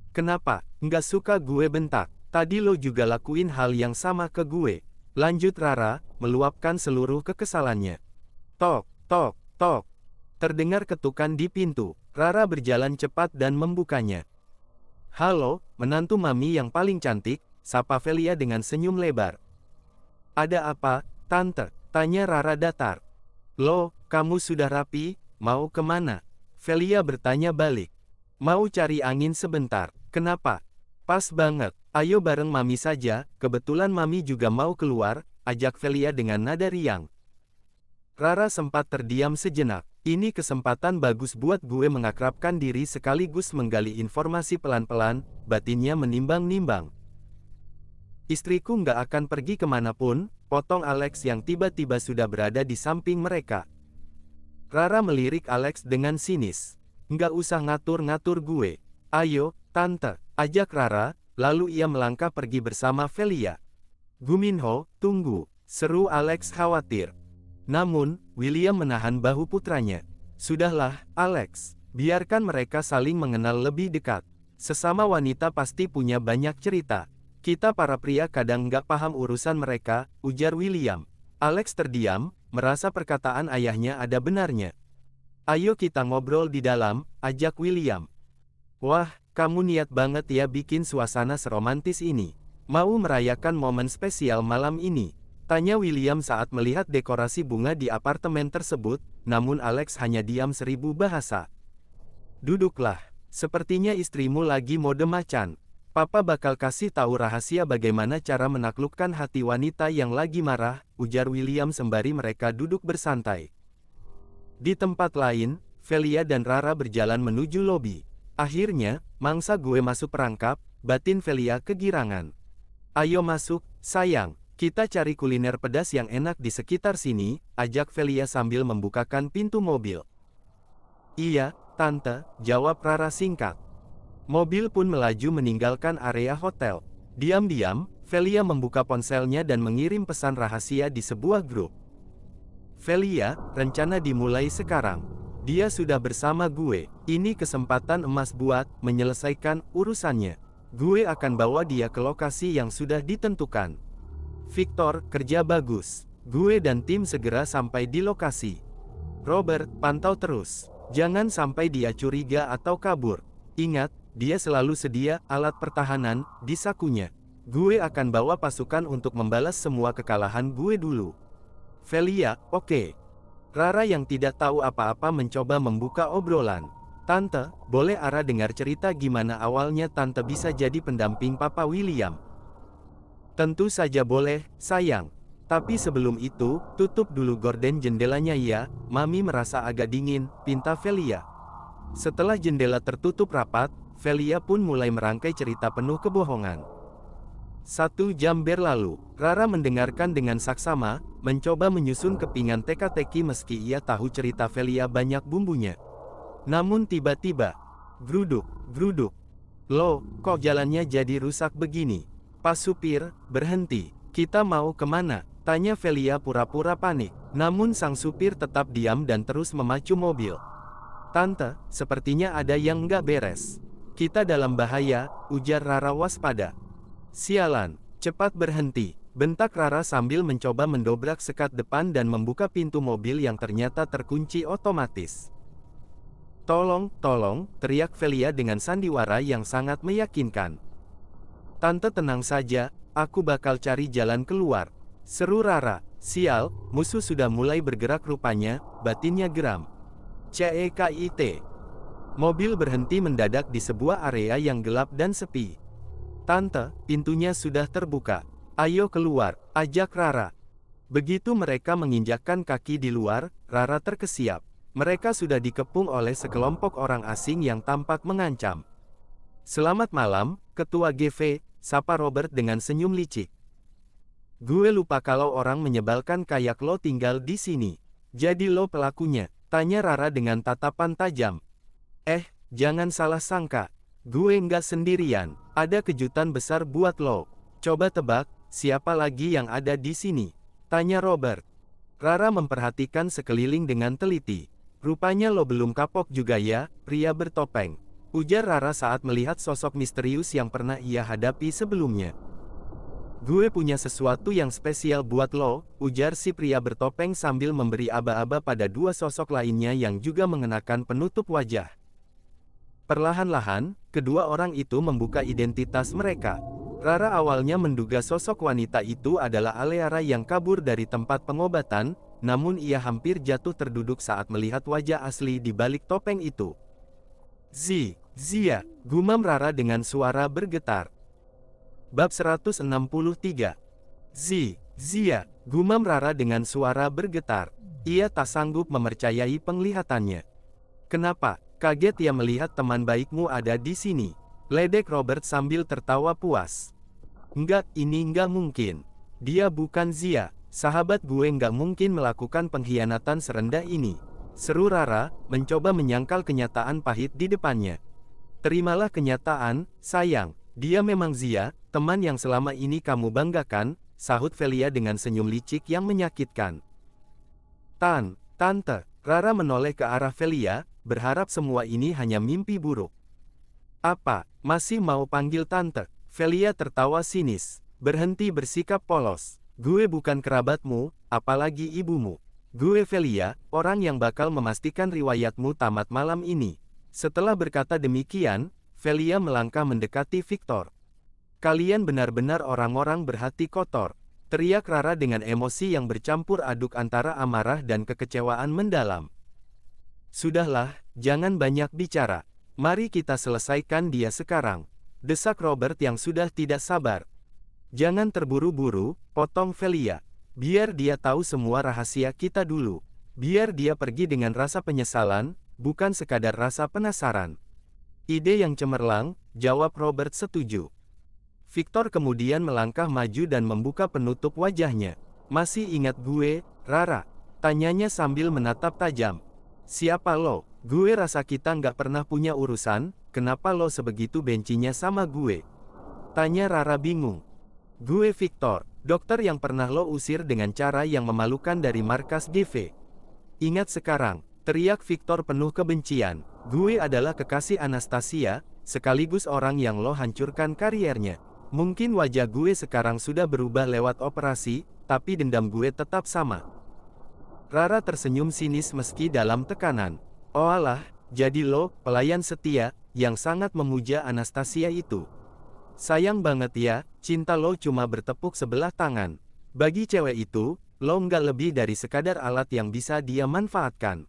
Kenapa, nggak suka gue bentak? Tadi lo juga lakuin hal yang sama ke gue. Lanjut Rara, meluapkan seluruh kekesalannya. Tok, tok, tok. Terdengar ketukan di pintu. Rara berjalan cepat dan membukanya. Halo, menantu mami yang paling cantik, sapa Velia dengan senyum lebar. Ada apa, tante? Tanya Rara datar. Lo, kamu sudah rapi, mau kemana? Velia bertanya balik. Mau cari angin sebentar. Kenapa? Pas banget, ayo bareng mami saja, kebetulan mami juga mau keluar, ajak Velia dengan nada riang. Rara sempat terdiam sejenak. Ini kesempatan bagus buat gue mengakrabkan diri sekaligus menggali informasi pelan-pelan, batinnya menimbang-nimbang. Istriku nggak akan pergi kemanapun, potong Alex yang tiba-tiba sudah berada di samping mereka. Rara melirik Alex dengan sinis. Nggak usah ngatur-ngatur gue. Ayo, Tante, ajak Rara, lalu ia melangkah pergi bersama Velia. Guminho, tunggu, seru Alex khawatir. Namun, William menahan bahu putranya. Sudahlah, Alex, biarkan mereka saling mengenal lebih dekat. Sesama wanita pasti punya banyak cerita. Kita para pria kadang nggak paham urusan mereka, ujar William. Alex terdiam, merasa perkataan ayahnya ada benarnya. Ayo kita ngobrol di dalam, ajak William. Wah, kamu niat banget ya bikin suasana seromantis ini. Mau merayakan momen spesial malam ini? Tanya William saat melihat dekorasi bunga di apartemen tersebut, namun Alex hanya diam 1000 bahasa. Duduklah, sepertinya istrimu lagi mode macan. Papa bakal kasih tahu rahasia bagaimana cara menaklukkan hati wanita yang lagi marah, ujar William sembari mereka duduk bersantai. Di tempat lain, Velia dan Rara berjalan menuju lobi. Akhirnya, mangsa gue masuk perangkap, batin Velia kegirangan. Ayo masuk, sayang. Kita cari kuliner pedas yang enak di sekitar sini, ajak Velia sambil membukakan pintu mobil. Iya, Tante, jawab Rara singkat. Mobil pun melaju meninggalkan area hotel. Diam-diam, Velia membuka ponselnya dan mengirim pesan rahasia di sebuah grup. Velia, rencana dimulai sekarang. Dia sudah bersama gue, ini kesempatan emas buat menyelesaikan urusannya. Gue akan bawa dia ke lokasi yang sudah ditentukan. Victor, kerja bagus. Gue dan tim segera sampai di lokasi. Robert, pantau terus. Jangan sampai dia curiga atau kabur. Ingat, dia selalu sedia alat pertahanan di sakunya. Gue akan bawa pasukan untuk membalas semua kekalahan gue dulu. Velia, oke. Rara yang tidak tahu apa-apa mencoba membuka obrolan. Tante, boleh Ara dengar cerita gimana awalnya Tante bisa jadi pendamping Papa William? Tentu saja boleh, sayang. Tapi sebelum itu, tutup dulu gorden jendelanya ya, Mami merasa agak dingin, pinta Velia. Setelah jendela tertutup rapat, Velia pun mulai merangkai cerita penuh kebohongan. 1 jam berlalu, Rara mendengarkan dengan saksama, mencoba menyusun kepingan teka-teki meski ia tahu cerita Velia banyak bumbunya. Namun tiba-tiba, gruduk, gruduk. Loh, kok jalannya jadi rusak begini? Pas supir, berhenti. Kita mau kemana? Tanya Velia pura-pura panik. Namun sang supir tetap diam dan terus memacu mobil. Tante, sepertinya ada yang nggak beres. Kita dalam bahaya, ujar Rara waspada. Sialan, cepat berhenti, bentak Rara sambil mencoba mendobrak sekat depan dan membuka pintu mobil yang ternyata terkunci otomatis. Tolong, tolong, teriak Velia dengan sandiwara yang sangat meyakinkan. Tante tenang saja, aku bakal cari jalan keluar. Seru Rara. Sial, musuh sudah mulai bergerak rupanya, batinnya geram. CEKIT. Mobil berhenti mendadak di sebuah area yang gelap dan sepi. Tante, pintunya sudah terbuka. Ayo keluar, ajak Rara. Begitu mereka menginjakkan kaki di luar, Rara terkesiap. Mereka sudah dikepung oleh sekelompok orang asing yang tampak mengancam. Selamat malam, Ketua GV, sapa Robert dengan senyum licik. Gue lupa kalau orang menyebalkan kayak lo tinggal di sini. Jadi lo pelakunya, tanya Rara dengan tatapan tajam. Jangan salah sangka. Gue nggak sendirian, ada kejutan besar buat lo. Coba tebak, siapa lagi yang ada di sini? Tanya Robert. Rara memperhatikan sekeliling dengan teliti. Rupanya lo belum kapok juga ya, pria bertopeng. Ujar Rara saat melihat sosok misterius yang pernah ia hadapi sebelumnya. Gue punya sesuatu yang spesial buat lo, ujar si pria bertopeng sambil memberi aba-aba pada 2 sosok lainnya yang juga mengenakan penutup wajah. Perlahan-lahan, kedua orang itu membuka identitas mereka. Rara awalnya menduga sosok wanita itu adalah Aleara yang kabur dari tempat pengobatan, namun ia hampir jatuh terduduk saat melihat wajah asli di balik topeng itu. Zia, gumam Rara dengan suara bergetar. Bab 163. Zia, gumam Rara dengan suara bergetar. Ia tak sanggup mempercayai penglihatannya. Kenapa? Kaget ia melihat teman baikmu ada di sini. Ledek Robert sambil tertawa puas. Enggak, ini enggak mungkin. Dia bukan Zia. Sahabat gue enggak mungkin melakukan pengkhianatan serendah ini. Seru Rara, mencoba menyangkal kenyataan pahit di depannya. Terimalah kenyataan, sayang. Dia memang Zia, teman yang selama ini kamu banggakan, sahut Velia dengan senyum licik yang menyakitkan. Tante, Rara menoleh ke arah Velia, berharap semua ini hanya mimpi buruk. Apa, masih mau panggil tante? Velia tertawa sinis. Berhenti bersikap polos. Gue bukan kerabatmu, apalagi ibumu. Gue Velia, orang yang bakal memastikan riwayatmu tamat malam ini. Setelah berkata demikian, Velia melangkah mendekati Victor. Kalian benar-benar orang-orang berhati kotor. Teriak Rara dengan emosi yang bercampur aduk antara amarah dan kekecewaan mendalam. Sudahlah, jangan banyak bicara. Mari kita selesaikan dia sekarang. Desak Robert yang sudah tidak sabar. Jangan terburu-buru, potong Velia. Biar dia tahu semua rahasia kita dulu. Biar dia pergi dengan rasa penyesalan, bukan sekadar rasa penasaran. Ide yang cemerlang, jawab Robert setuju. Victor kemudian melangkah maju dan membuka penutup wajahnya. Masih ingat gue, Rara? Tanyanya sambil menatap tajam. Siapa lo? Gue rasa kita nggak pernah punya urusan, kenapa lo sebegitu bencinya sama gue? Tanya Rara bingung. Gue Victor, dokter yang pernah lo usir dengan cara yang memalukan dari markas GV. Ingat sekarang, teriak Victor penuh kebencian. Gue adalah kekasih Anastasia, sekaligus orang yang lo hancurkan kariernya. Mungkin wajah gue sekarang sudah berubah lewat operasi, tapi dendam gue tetap sama. Rara tersenyum sinis meski dalam tekanan. Oh alah, jadi lo, pelayan setia, yang sangat memuja Anastasia itu. Sayang banget ya, cinta lo cuma bertepuk sebelah tangan. Bagi cewek itu, lo nggak lebih dari sekadar alat yang bisa dia manfaatkan.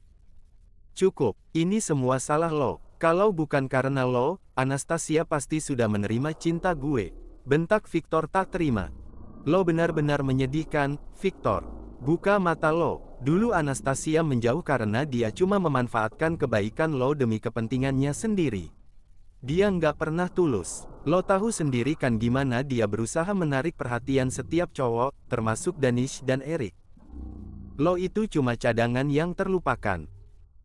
Cukup, ini semua salah lo. Kalau bukan karena lo, Anastasia pasti sudah menerima cinta gue. Bentak Victor tak terima. Lo benar-benar menyedihkan, Victor. Buka mata lo. Dulu Anastasia menjauh karena dia cuma memanfaatkan kebaikan lo demi kepentingannya sendiri. Dia nggak pernah tulus. Lo tahu sendiri kan gimana dia berusaha menarik perhatian setiap cowok, termasuk Danish dan Eric. Lo itu cuma cadangan yang terlupakan.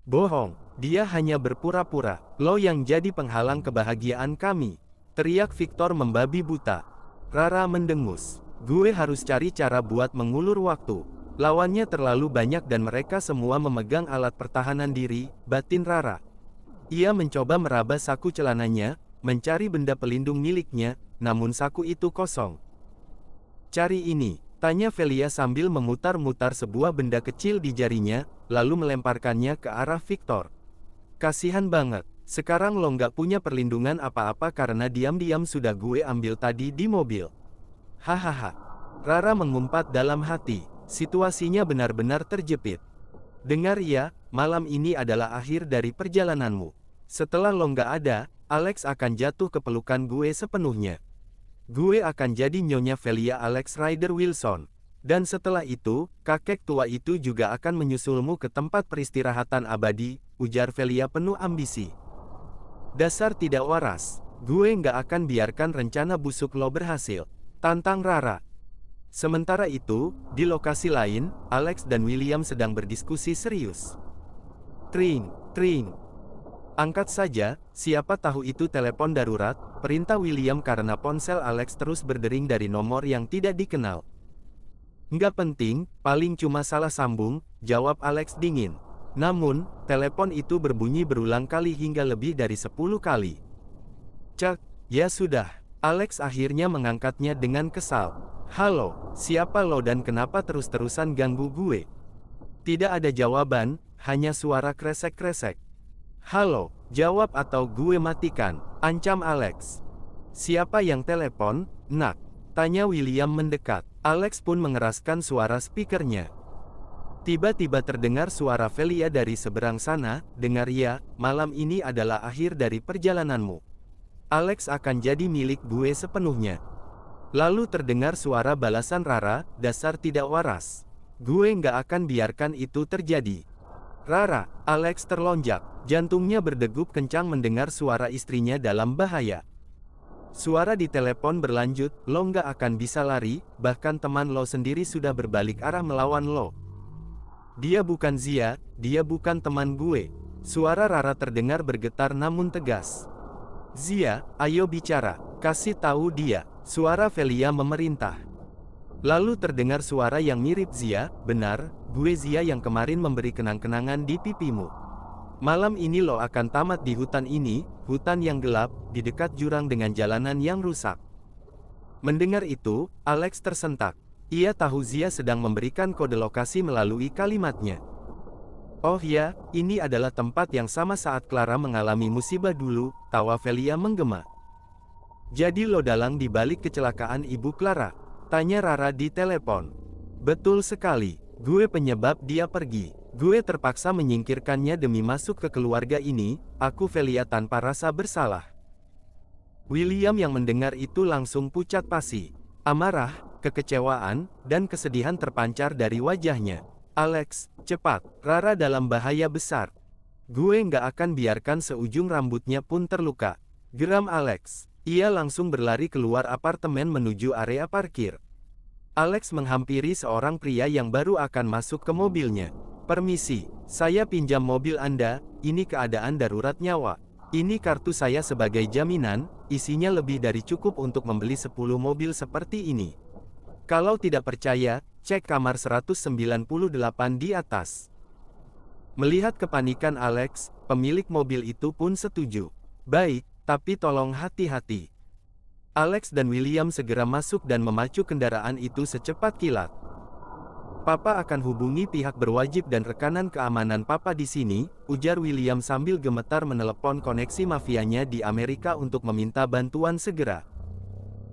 Bohong, dia hanya berpura-pura. Lo yang jadi penghalang kebahagiaan kami. Teriak Victor membabi buta. Rara mendengus. Gue harus cari cara buat mengulur waktu. Lawannya terlalu banyak dan mereka semua memegang alat pertahanan diri, batin Rara. Ia mencoba meraba saku celananya, mencari benda pelindung miliknya, namun saku itu kosong. Cari ini, tanya Velia sambil memutar-mutar sebuah benda kecil di jarinya, lalu melemparkannya ke arah Victor. Kasihan banget, sekarang lo nggak punya perlindungan apa-apa karena diam-diam sudah gue ambil tadi di mobil. Hahaha. Rara mengumpat dalam hati. Situasinya benar-benar terjepit. Dengar ya, malam ini adalah akhir dari perjalananmu. Setelah lo nggak ada, Alex akan jatuh ke pelukan gue sepenuhnya. Gue akan jadi nyonya Velia Alex Ryder Wilson. Dan setelah itu, kakek tua itu juga akan menyusulmu ke tempat peristirahatan abadi, ujar Velia penuh ambisi. Dasar tidak waras, gue nggak akan biarkan rencana busuk lo berhasil, tantang Rara. Sementara itu, di lokasi lain, Alex dan William sedang berdiskusi serius. Tring, tring. Angkat saja, siapa tahu itu telepon darurat, perintah William karena ponsel Alex terus berdering dari nomor yang tidak dikenal. Nggak penting, paling cuma salah sambung, jawab Alex dingin. Namun, telepon itu berbunyi berulang kali hingga lebih dari 10 kali. Cek, ya sudah. Alex akhirnya mengangkatnya dengan kesal. Halo, siapa lo dan kenapa terus-terusan ganggu gue? Tidak ada jawaban, hanya suara kresek-kresek. Halo, jawab atau gue matikan, ancam Alex. Siapa yang telepon, nak? Tanya William mendekat. Alex pun mengeraskan suara speakernya. Tiba-tiba terdengar suara Velia dari seberang sana, dengar ya, malam ini adalah akhir dari perjalananmu. Alex akan jadi milik gue sepenuhnya. Lalu terdengar suara balasan Rara, dasar tidak waras. Gue nggak akan biarkan itu terjadi. Rara, Alex terlonjak. Jantungnya berdegup kencang mendengar suara istrinya dalam bahaya. Suara di telepon berlanjut, lo nggak akan bisa lari, bahkan teman lo sendiri sudah berbalik arah melawan lo. Dia bukan Zia, dia bukan teman gue. Suara Rara terdengar bergetar namun tegas. Zia, ayo bicara, kasih tahu dia. Suara Velia memerintah. Lalu terdengar suara yang mirip Zia, benar, gue Zia yang kemarin memberi kenang-kenangan di pipimu. Malam ini lo akan tamat di hutan ini, hutan yang gelap, di dekat jurang dengan jalanan yang rusak. Mendengar itu, Alex tersentak. Ia tahu Zia sedang memberikan kode lokasi melalui kalimatnya. Oh ya, ini adalah tempat yang sama saat Clara mengalami musibah dulu, tawa Velia menggema. Jadi lo dalang di balik kecelakaan Ibu Clara? Tanya Rara di telepon. Betul sekali, gue penyebab dia pergi. Gue terpaksa menyingkirkannya demi masuk ke keluarga ini, aku Velia tanpa rasa bersalah. William yang mendengar itu langsung pucat pasi. Amarah, kekecewaan, dan kesedihan terpancar dari wajahnya. Alex, cepat, Rara dalam bahaya besar. Gue nggak akan biarkan seujung rambutnya pun terluka. Geram Alex. Ia langsung berlari keluar apartemen menuju area parkir. Alex menghampiri seorang pria yang baru akan masuk ke mobilnya. Permisi, saya pinjam mobil Anda, ini keadaan darurat nyawa. Ini kartu saya sebagai jaminan, isinya lebih dari cukup untuk membeli 10 mobil seperti ini. Kalau tidak percaya, cek kamar 198 di atas. Melihat kepanikan Alex, pemilik mobil itu pun setuju. Baik, tapi tolong hati-hati. Alex dan William segera masuk dan memacu kendaraan itu secepat kilat. Papa akan hubungi pihak berwajib dan rekanan keamanan Papa di sini, ujar William sambil gemetar menelepon koneksi mafianya di Amerika untuk meminta bantuan segera.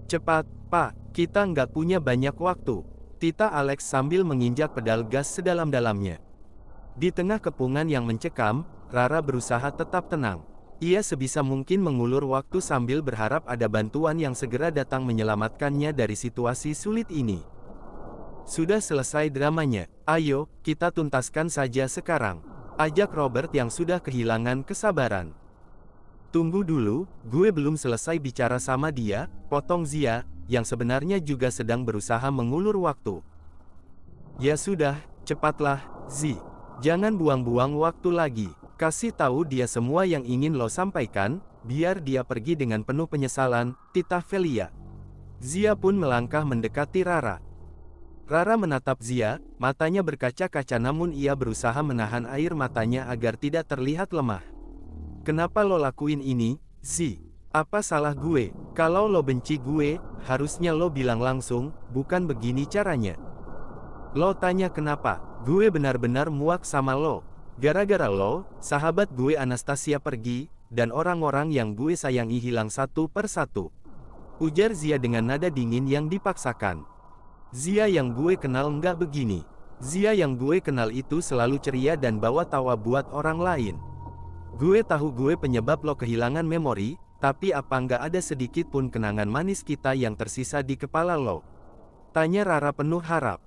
Cepat, Pak, kita nggak punya banyak waktu, tita Alex sambil menginjak pedal gas sedalam-dalamnya. Di tengah kepungan yang mencekam, Rara berusaha tetap tenang. Ia sebisa mungkin mengulur waktu sambil berharap ada bantuan yang segera datang menyelamatkannya dari situasi sulit ini. Sudah selesai dramanya, ayo, kita tuntaskan saja sekarang. Ajak Robert yang sudah kehilangan kesabaran. Tunggu dulu, gue belum selesai bicara sama dia, potong Zia, yang sebenarnya juga sedang berusaha mengulur waktu. Ya sudah, cepatlah, Zi. Jangan buang-buang waktu lagi. Kasih tahu dia semua yang ingin lo sampaikan, biar dia pergi dengan penuh penyesalan, titah Velia. Zia pun melangkah mendekati Rara. Rara menatap Zia, matanya berkaca-kaca namun ia berusaha menahan air matanya agar tidak terlihat lemah. Kenapa lo lakuin ini, Zi? Apa salah gue? Kalau lo benci gue, harusnya lo bilang langsung, bukan begini caranya. Lo tanya kenapa? Gue benar-benar muak sama lo. Gara-gara lo, sahabat gue Anastasia pergi, dan orang-orang yang gue sayangi hilang satu per satu. Ujar Zia dengan nada dingin yang dipaksakan. Zia yang gue kenal nggak begini. Zia yang gue kenal itu selalu ceria dan bawa tawa buat orang lain. Gue tahu gue penyebab lo kehilangan memori, tapi apa nggak ada sedikit pun kenangan manis kita yang tersisa di kepala lo? Tanya Rara penuh harap.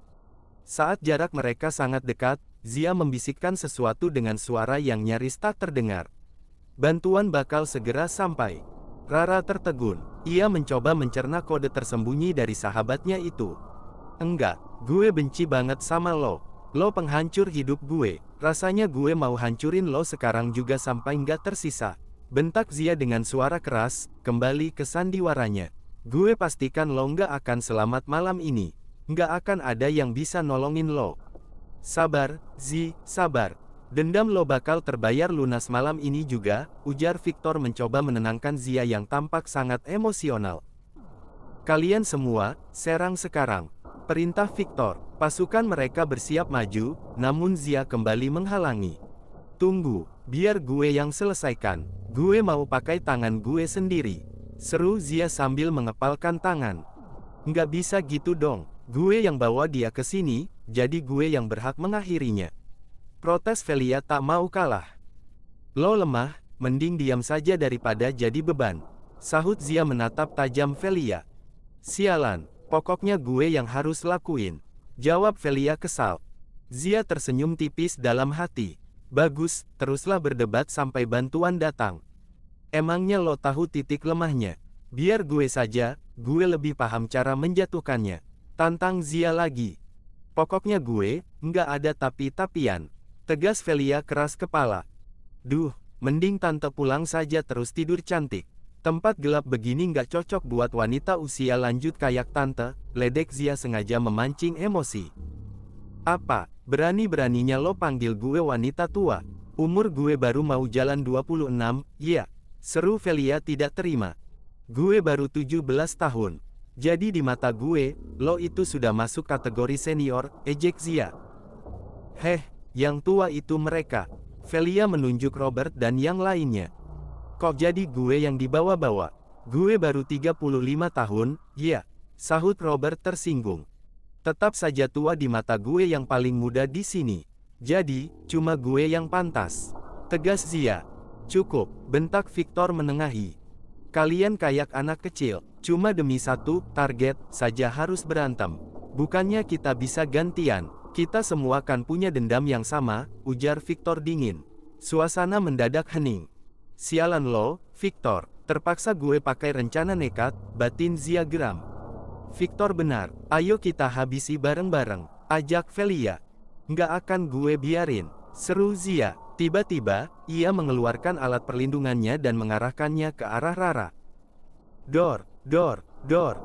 Saat jarak mereka sangat dekat, Zia membisikkan sesuatu dengan suara yang nyaris tak terdengar. Bantuan bakal segera sampai. Rara tertegun. Ia mencoba mencerna kode tersembunyi dari sahabatnya itu. Enggak, gue benci banget sama lo. Lo penghancur hidup gue. Rasanya gue mau hancurin lo sekarang juga sampai nggak tersisa. Bentak Zia dengan suara keras, kembali ke sandiwaranya. Gue pastikan lo nggak akan selamat malam ini. Nggak akan ada yang bisa nolongin lo. Sabar, Zi, sabar. Dendam lo bakal terbayar lunas malam ini juga, ujar Victor mencoba menenangkan Zia yang tampak sangat emosional. Kalian semua, serang sekarang. Perintah Victor. Pasukan mereka bersiap maju, namun Zia kembali menghalangi. Tunggu, biar gue yang selesaikan. Gue mau pakai tangan gue sendiri. Seru Zia sambil mengepalkan tangan. Nggak bisa gitu dong. Gue yang bawa dia ke sini, jadi gue yang berhak mengakhirinya. Protes Velia tak mau kalah. Lo lemah, mending diam saja daripada jadi beban. Sahut Zia menatap tajam Velia. Sialan, pokoknya gue yang harus lakuin, jawab Velia kesal. Zia tersenyum tipis dalam hati. Bagus, teruslah berdebat sampai bantuan datang. Emangnya lo tahu titik lemahnya? Biar gue saja, gue lebih paham cara menjatuhkannya. Tantang Zia lagi. Pokoknya gue, nggak ada tapi-tapian. Tegas Velia keras kepala. Duh, mending tante pulang saja terus tidur cantik. Tempat gelap begini nggak cocok buat wanita usia lanjut kayak tante, ledek Zia sengaja memancing emosi. Apa, berani-beraninya lo panggil gue wanita tua? Umur gue baru mau jalan 26, ya. Seru Velia tidak terima. Gue baru 17 tahun. Jadi di mata gue, lo itu sudah masuk kategori senior, ejek Zia. Heh, yang tua itu mereka. Velia menunjuk Robert dan yang lainnya. Kok jadi gue yang dibawa-bawa? Gue baru 35 tahun, ya, sahut Robert tersinggung. Tetap saja tua di mata gue yang paling muda di sini. Jadi, cuma gue yang pantas. Tegas Zia. Cukup, bentak Victor menengahi. Kalian kayak anak kecil, cuma demi satu target saja harus berantem. Bukannya kita bisa gantian, kita semua kan punya dendam yang sama, ujar Victor dingin. Suasana mendadak hening. Sialan lo, Victor, terpaksa gue pakai rencana nekat, batin Zia geram. Victor benar, ayo kita habisi bareng-bareng, ajak Velia. Nggak akan gue biarin, seru Zia. Tiba-tiba, ia mengeluarkan alat perlindungannya dan mengarahkannya ke arah Rara. Dor, dor, dor.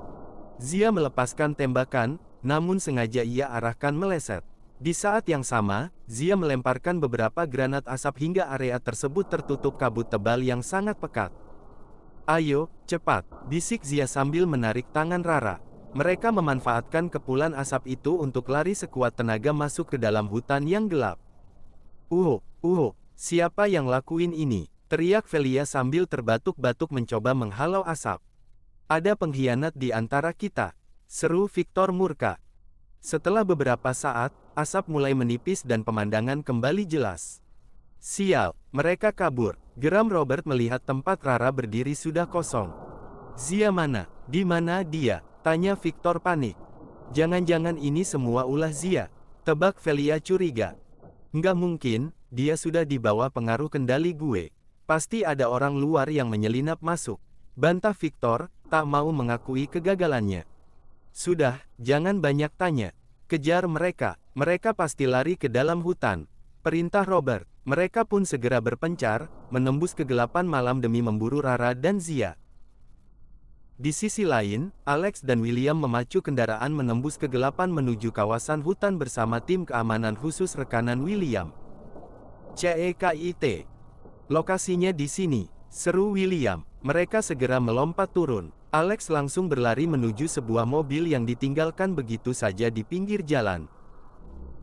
Zia melepaskan tembakan, namun sengaja ia arahkan meleset. Di saat yang sama, Zia melemparkan beberapa granat asap hingga area tersebut tertutup kabut tebal yang sangat pekat. Ayo, cepat, bisik Zia sambil menarik tangan Rara. Mereka memanfaatkan kepulan asap itu untuk lari sekuat tenaga masuk ke dalam hutan yang gelap. Siapa yang lakuin ini? Teriak Velia sambil terbatuk-batuk mencoba menghalau asap. Ada pengkhianat di antara kita, seru Victor murka. Setelah beberapa saat, asap mulai menipis dan pemandangan kembali jelas. Sial, mereka kabur, geram Robert melihat tempat Rara berdiri sudah kosong. Zia mana? Di mana dia? Tanya Victor panik. Jangan-jangan ini semua ulah Zia, tebak Velia curiga. Nggak mungkin, dia sudah dibawa pengaruh kendali gue. Pasti ada orang luar yang menyelinap masuk. Bantah Victor, tak mau mengakui kegagalannya. Sudah, jangan banyak tanya. Kejar mereka, mereka pasti lari ke dalam hutan. Perintah Robert, mereka pun segera berpencar, menembus kegelapan malam demi memburu Rara dan Zia. Di sisi lain, Alex dan William memacu kendaraan menembus kegelapan menuju kawasan hutan bersama tim keamanan khusus rekanan William. CEKIT. Lokasinya di sini, seru William. Mereka segera melompat turun. Alex langsung berlari menuju sebuah mobil yang ditinggalkan begitu saja di pinggir jalan.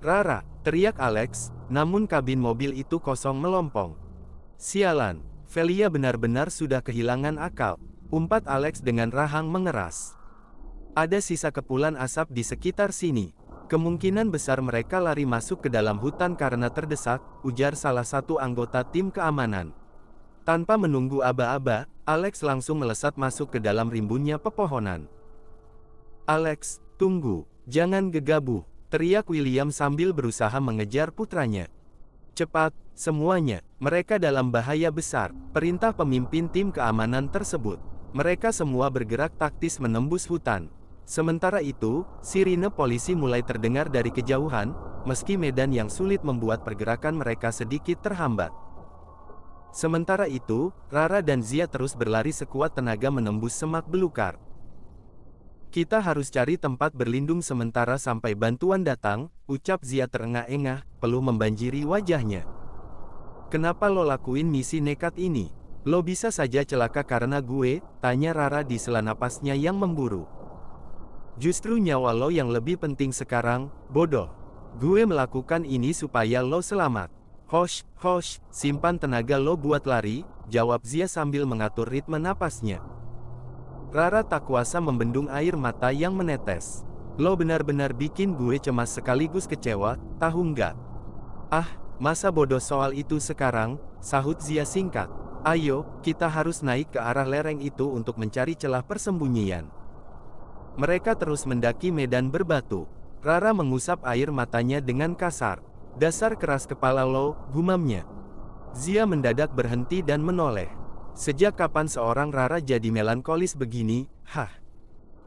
Rara, teriak Alex, namun kabin mobil itu kosong melompong. Sialan, Velia benar-benar sudah kehilangan akal, umpat Alex dengan rahang mengeras. Ada sisa kepulan asap di sekitar sini. Kemungkinan besar mereka lari masuk ke dalam hutan karena terdesak, ujar salah satu anggota tim keamanan. Tanpa menunggu aba-aba, Alex langsung melesat masuk ke dalam rimbunnya pepohonan. Alex, tunggu, jangan gegabah, teriak William sambil berusaha mengejar putranya. Cepat, semuanya, mereka dalam bahaya besar, perintah pemimpin tim keamanan tersebut. Mereka semua bergerak taktis menembus hutan. Sementara itu, sirine polisi mulai terdengar dari kejauhan, meski medan yang sulit membuat pergerakan mereka sedikit terhambat. Sementara itu, Rara dan Zia terus berlari sekuat tenaga menembus semak belukar. Kita harus cari tempat berlindung sementara sampai bantuan datang, ucap Zia terengah-engah, peluh membanjiri wajahnya. Kenapa lo lakuin misi nekat ini? Lo bisa saja celaka karena gue, tanya Rara di sela napasnya yang memburu. Justru nyawa lo yang lebih penting sekarang, bodoh. Gue melakukan ini supaya lo selamat. Hosh, simpan tenaga lo buat lari, jawab Zia sambil mengatur ritme napasnya. Rara tak kuasa membendung air mata yang menetes. Lo benar-benar bikin gue cemas sekaligus kecewa, tahu nggak? Ah, masa bodoh soal itu sekarang, sahut Zia singkat. Ayo, kita harus naik ke arah lereng itu untuk mencari celah persembunyian. Mereka terus mendaki medan berbatu. Rara mengusap air matanya dengan kasar. Dasar keras kepala lo, gumamnya. Zia mendadak berhenti dan menoleh. Sejak kapan seorang Rara jadi melankolis begini? Hah?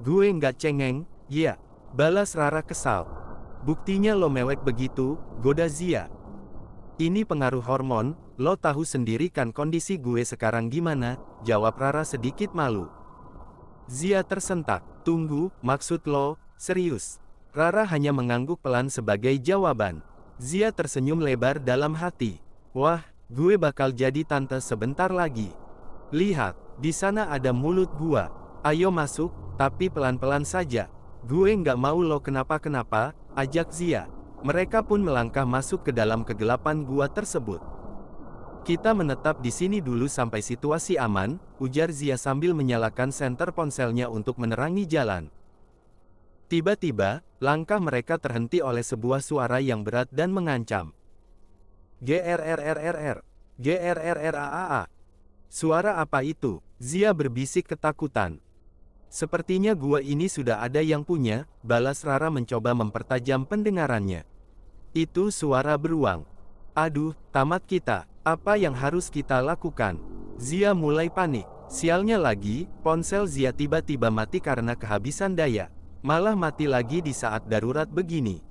Gue nggak cengeng, ya. Balas Rara kesal. Buktinya lo mewek begitu, goda Zia. Ini pengaruh hormon, lo tahu sendiri kan kondisi gue sekarang gimana, jawab Rara sedikit malu. Zia tersentak. Tunggu, maksud lo, serius? Rara hanya mengangguk pelan sebagai jawaban. Zia tersenyum lebar dalam hati. Wah, gue bakal jadi tante sebentar lagi. Lihat, di sana ada mulut gua. Ayo masuk, tapi pelan-pelan saja. Gue nggak mau lo kenapa-kenapa, ajak Zia. Mereka pun melangkah masuk ke dalam kegelapan gua tersebut. Kita menetap di sini dulu sampai situasi aman, ujar Zia sambil menyalakan senter ponselnya untuk menerangi jalan. Tiba-tiba, langkah mereka terhenti oleh sebuah suara yang berat dan mengancam. GRRRRR, GRRRAAA. Suara apa itu? Zia berbisik ketakutan. Sepertinya gua ini sudah ada yang punya, balas Rara mencoba mempertajam pendengarannya. Itu suara beruang. Aduh, tamat kita. Apa yang harus kita lakukan? Zia mulai panik. Sialnya lagi, ponsel Zia tiba-tiba mati karena kehabisan daya. Malah mati lagi di saat darurat begini.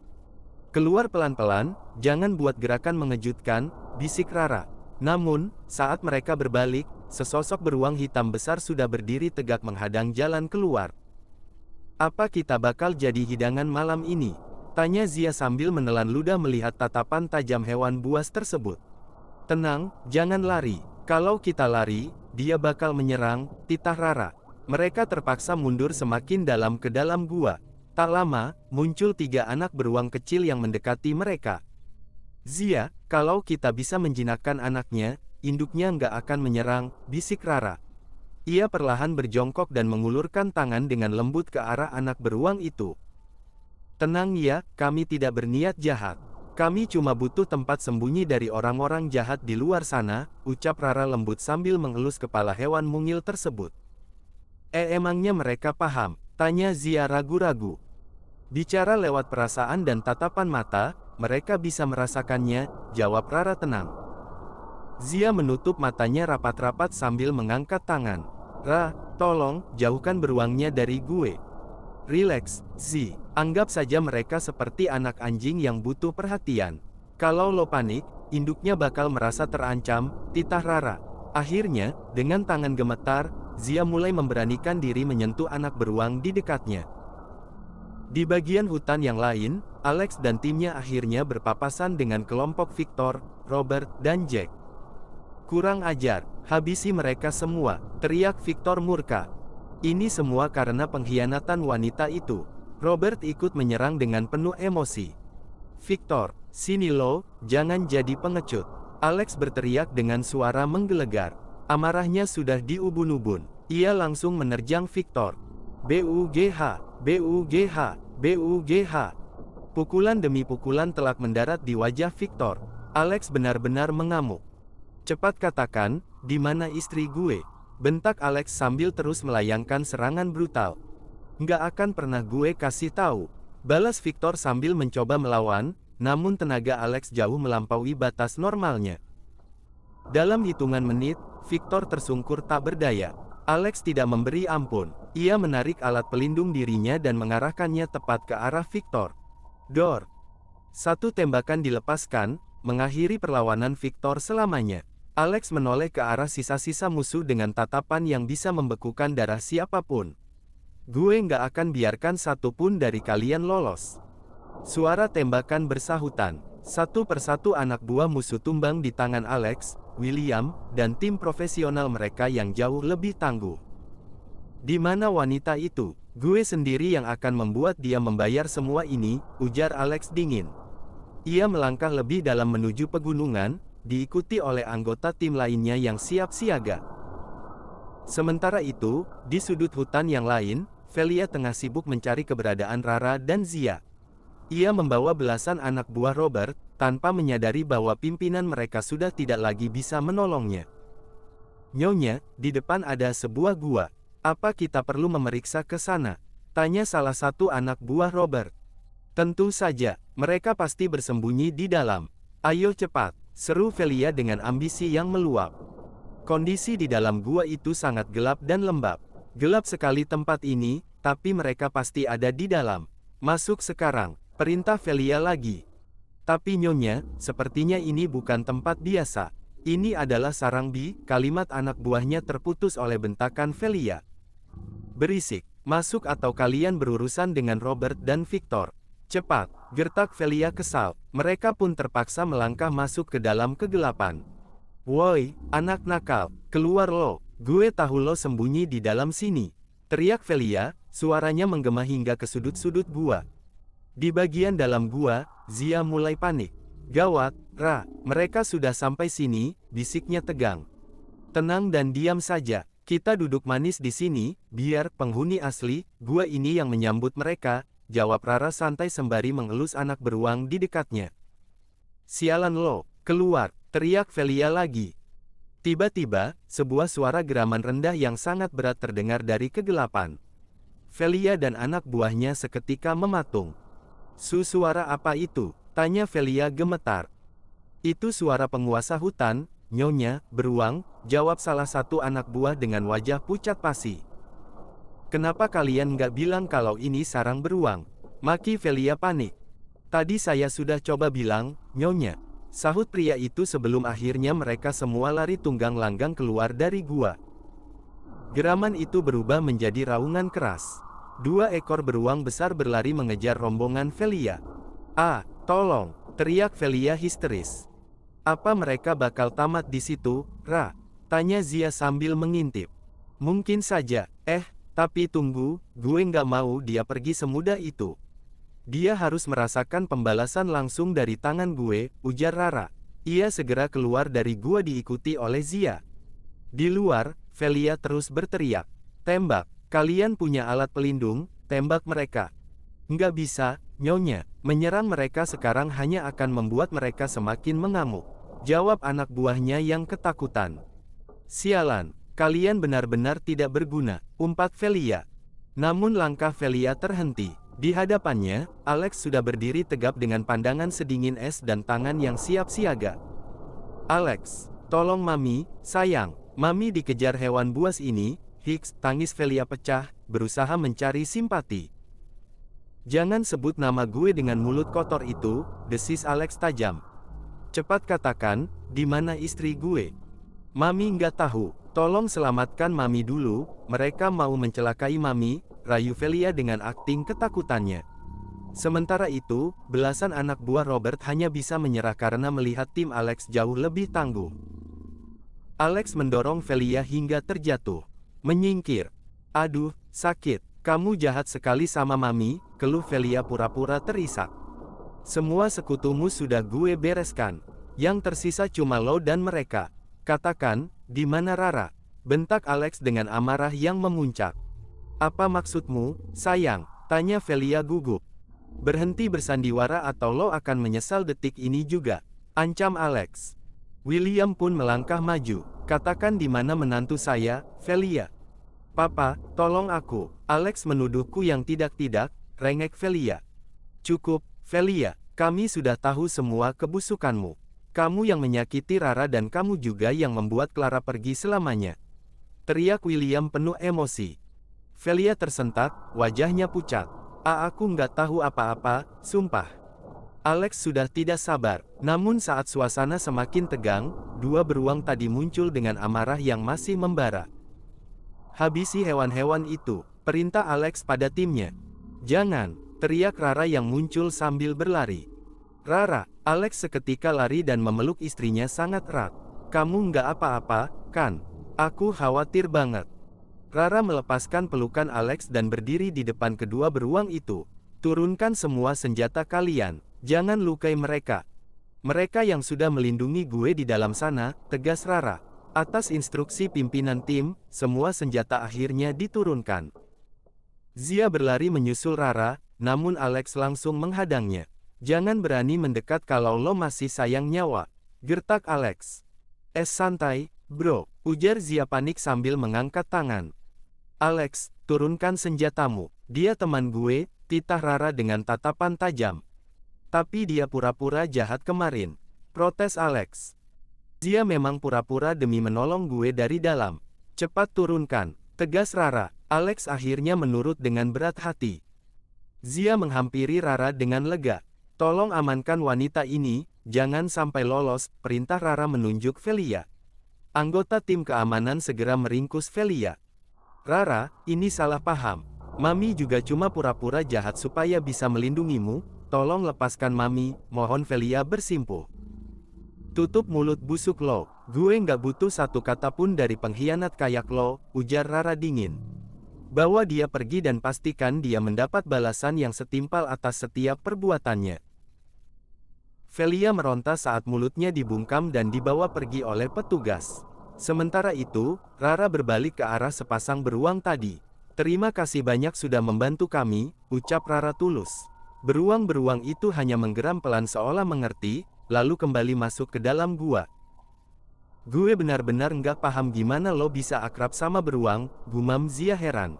Keluar pelan-pelan, jangan buat gerakan mengejutkan, bisik Rara. Namun, saat mereka berbalik, sesosok beruang hitam besar sudah berdiri tegak menghadang jalan keluar. Apa kita bakal jadi hidangan malam ini? Tanya Zia sambil menelan ludah melihat tatapan tajam hewan buas tersebut. Tenang, jangan lari. Kalau kita lari, dia bakal menyerang, titah Rara. Mereka terpaksa mundur semakin dalam ke dalam gua. Tak lama, muncul 3 anak beruang kecil yang mendekati mereka. Zia, kalau kita bisa menjinakkan anaknya, induknya nggak akan menyerang, bisik Rara. Ia perlahan berjongkok dan mengulurkan tangan dengan lembut ke arah anak beruang itu. Tenang ya, kami tidak berniat jahat. Kami cuma butuh tempat sembunyi dari orang-orang jahat di luar sana, ucap Rara lembut sambil mengelus kepala hewan mungil tersebut. Emangnya mereka paham? Tanya Zia ragu-ragu. Bicara lewat perasaan dan tatapan mata, mereka bisa merasakannya, jawab Rara tenang. Zia menutup matanya rapat-rapat sambil mengangkat tangan. Tolong, jauhkan beruangnya dari gue. Relax, Zi. Anggap saja mereka seperti anak anjing yang butuh perhatian. Kalau lo panik, induknya bakal merasa terancam, titah Rara. Akhirnya, dengan tangan gemetar, Zia mulai memberanikan diri menyentuh anak beruang di dekatnya. Di bagian hutan yang lain, Alex dan timnya akhirnya berpapasan dengan kelompok Victor, Robert, dan Jack. Kurang ajar, habisi mereka semua, teriak Victor murka. Ini semua karena pengkhianatan wanita itu. Robert ikut menyerang dengan penuh emosi. Victor, sini lo, jangan jadi pengecut. Alex berteriak dengan suara menggelegar. Amarahnya sudah diubun-ubun. Ia langsung menerjang Victor. BUGH, BUGH, BUGH. Pukulan demi pukulan telak mendarat di wajah Victor. Alex benar-benar mengamuk. Cepat katakan, di mana istri gue? Bentak Alex sambil terus melayangkan serangan brutal. Nggak akan pernah gue kasih tahu, balas Victor sambil mencoba melawan, namun tenaga Alex jauh melampaui batas normalnya. Dalam hitungan menit, Victor tersungkur tak berdaya. Alex tidak memberi ampun. Ia menarik alat pelindung dirinya dan mengarahkannya tepat ke arah Victor. Dor! Satu tembakan dilepaskan, mengakhiri perlawanan Victor selamanya. Alex menoleh ke arah sisa-sisa musuh dengan tatapan yang bisa membekukan darah siapapun. Gue nggak akan biarkan satu pun dari kalian lolos. Suara tembakan bersahutan. Satu persatu anak buah musuh tumbang di tangan Alex, William, dan tim profesional mereka yang jauh lebih tangguh. Di mana wanita itu? Gue sendiri yang akan membuat dia membayar semua ini, ujar Alex dingin. Ia melangkah lebih dalam menuju pegunungan, diikuti oleh anggota tim lainnya yang siap siaga. Sementara itu, di sudut hutan yang lain, Velia tengah sibuk mencari keberadaan Rara dan Zia. Ia membawa belasan anak buah Robert, tanpa menyadari bahwa pimpinan mereka sudah tidak lagi bisa menolongnya. Nyonya, di depan ada sebuah gua. Apa kita perlu memeriksa ke sana? Tanya salah satu anak buah Robert. Tentu saja, mereka pasti bersembunyi di dalam. Ayo cepat, seru Velia dengan ambisi yang meluap. Kondisi di dalam gua itu sangat gelap dan lembab. Gelap sekali tempat ini, tapi mereka pasti ada di dalam. Masuk sekarang, perintah Velia lagi. Tapi Nyonya, sepertinya ini bukan tempat biasa. Ini adalah sarang Bi, kalimat anak buahnya terputus oleh bentakan Velia. Berisik, masuk atau kalian berurusan dengan Robert dan Victor. Cepat, gertak Velia kesal. Mereka pun terpaksa melangkah masuk ke dalam kegelapan. Woi, anak nakal, keluar lo, gue tahu lo sembunyi di dalam sini. Teriak Velia, suaranya menggema hingga ke sudut-sudut gua. Di bagian dalam gua, Zia mulai panik. Gawat, Ra, mereka sudah sampai sini, bisiknya tegang. Tenang dan diam saja, kita duduk manis di sini, biar penghuni asli, gua ini yang menyambut mereka, jawab Rara santai sembari mengelus anak beruang di dekatnya. Sialan lo, keluar, teriak Velia lagi. Tiba-tiba, sebuah suara geraman rendah yang sangat berat terdengar dari kegelapan. Velia dan anak buahnya seketika mematung. Suara apa itu? Tanya Velia gemetar. Itu suara penguasa hutan, Nyonya, beruang, jawab salah satu anak buah dengan wajah pucat pasi. Kenapa kalian nggak bilang kalau ini sarang beruang? Maki Velia panik. Tadi saya sudah coba bilang, Nyonya. Sahut pria itu sebelum akhirnya mereka semua lari tunggang langgang keluar dari gua. Geraman itu berubah menjadi raungan keras. 2 ekor beruang besar berlari mengejar rombongan Velia. Ah, tolong, teriak Velia histeris. Apa mereka bakal tamat di situ, Ra? Tanya Zia sambil mengintip. Mungkin saja, tapi tunggu, gue nggak mau dia pergi semudah itu. Dia harus merasakan pembalasan langsung dari tangan gue, ujar Rara. Ia segera keluar dari gua diikuti oleh Zia. Di luar, Velia terus berteriak. Tembak, kalian punya alat pelindung, tembak mereka. Nggak bisa, Nyonya, menyerang mereka sekarang hanya akan membuat mereka semakin mengamuk. Jawab anak buahnya yang ketakutan. Sialan, kalian benar-benar tidak berguna, umpat Velia. Namun langkah Velia terhenti. Di hadapannya, Alex sudah berdiri tegap dengan pandangan sedingin es dan tangan yang siap siaga. Alex, tolong Mami, sayang, Mami dikejar hewan buas ini, Hicks, tangis Velia pecah, berusaha mencari simpati. Jangan sebut nama gue dengan mulut kotor itu, desis Alex tajam. Cepat katakan, di mana istri gue? Mami nggak tahu, tolong selamatkan Mami dulu, mereka mau mencelakai Mami, rayu Velia dengan akting ketakutannya. Sementara itu, belasan anak buah Robert hanya bisa menyerah karena melihat tim Alex jauh lebih tangguh. Alex mendorong Velia hingga terjatuh. Menyingkir. Aduh, sakit, kamu jahat sekali sama Mami, keluh Velia pura-pura terisak. Semua sekutumu sudah gue bereskan. Yang tersisa cuma lo dan mereka. Katakan, di mana Rara? Bentak Alex dengan amarah yang memuncak. Apa maksudmu, sayang? Tanya Velia gugup. Berhenti bersandiwara atau lo akan menyesal detik ini juga. Ancam Alex. William pun melangkah maju. Katakan di mana menantu saya, Velia. Papa, tolong aku. Alex menuduhku yang tidak-tidak, rengek Velia. Cukup, Velia, kami sudah tahu semua kebusukanmu. Kamu yang menyakiti Rara dan kamu juga yang membuat Clara pergi selamanya. Teriak William penuh emosi. Velia tersentak, wajahnya pucat. Aku nggak tahu apa-apa, sumpah. Alex sudah tidak sabar, namun saat suasana semakin tegang, 2 beruang tadi muncul dengan amarah yang masih membara. Habisi hewan-hewan itu, perintah Alex pada timnya. Jangan, teriak Rara yang muncul sambil berlari. Rara, Alex seketika lari dan memeluk istrinya sangat erat. Kamu nggak apa-apa, kan? Aku khawatir banget. Rara melepaskan pelukan Alex dan berdiri di depan kedua beruang itu. Turunkan semua senjata kalian, jangan lukai mereka. Mereka yang sudah melindungi gue di dalam sana, tegas Rara. Atas instruksi pimpinan tim, semua senjata akhirnya diturunkan. Zia berlari menyusul Rara, namun Alex langsung menghadangnya. Jangan berani mendekat kalau lo masih sayang nyawa, gertak Alex. Santai, bro, ujar Zia panik sambil mengangkat tangan. Alex, turunkan senjatamu. Dia teman gue, titah Rara dengan tatapan tajam. Tapi dia pura-pura jahat kemarin. Protes Alex. Zia memang pura-pura demi menolong gue dari dalam. Cepat turunkan, tegas Rara. Alex akhirnya menurut dengan berat hati. Zia menghampiri Rara dengan lega. Tolong amankan wanita ini, jangan sampai lolos, perintah Rara menunjuk Velia. Anggota tim keamanan segera meringkus Velia. Rara, ini salah paham. Mami juga cuma pura-pura jahat supaya bisa melindungimu, tolong lepaskan Mami, mohon Velia bersimpuh. Tutup mulut busuk lo, gue nggak butuh satu kata pun dari pengkhianat kayak lo, ujar Rara dingin. Bawa dia pergi dan pastikan dia mendapat balasan yang setimpal atas setiap perbuatannya. Velia meronta saat mulutnya dibungkam dan dibawa pergi oleh petugas. Sementara itu, Rara berbalik ke arah sepasang beruang tadi. Terima kasih banyak sudah membantu kami, ucap Rara tulus. Beruang-beruang itu hanya menggeram pelan seolah mengerti, lalu kembali masuk ke dalam gua. Gue benar-benar nggak paham gimana lo bisa akrab sama beruang, gumam Zia heran.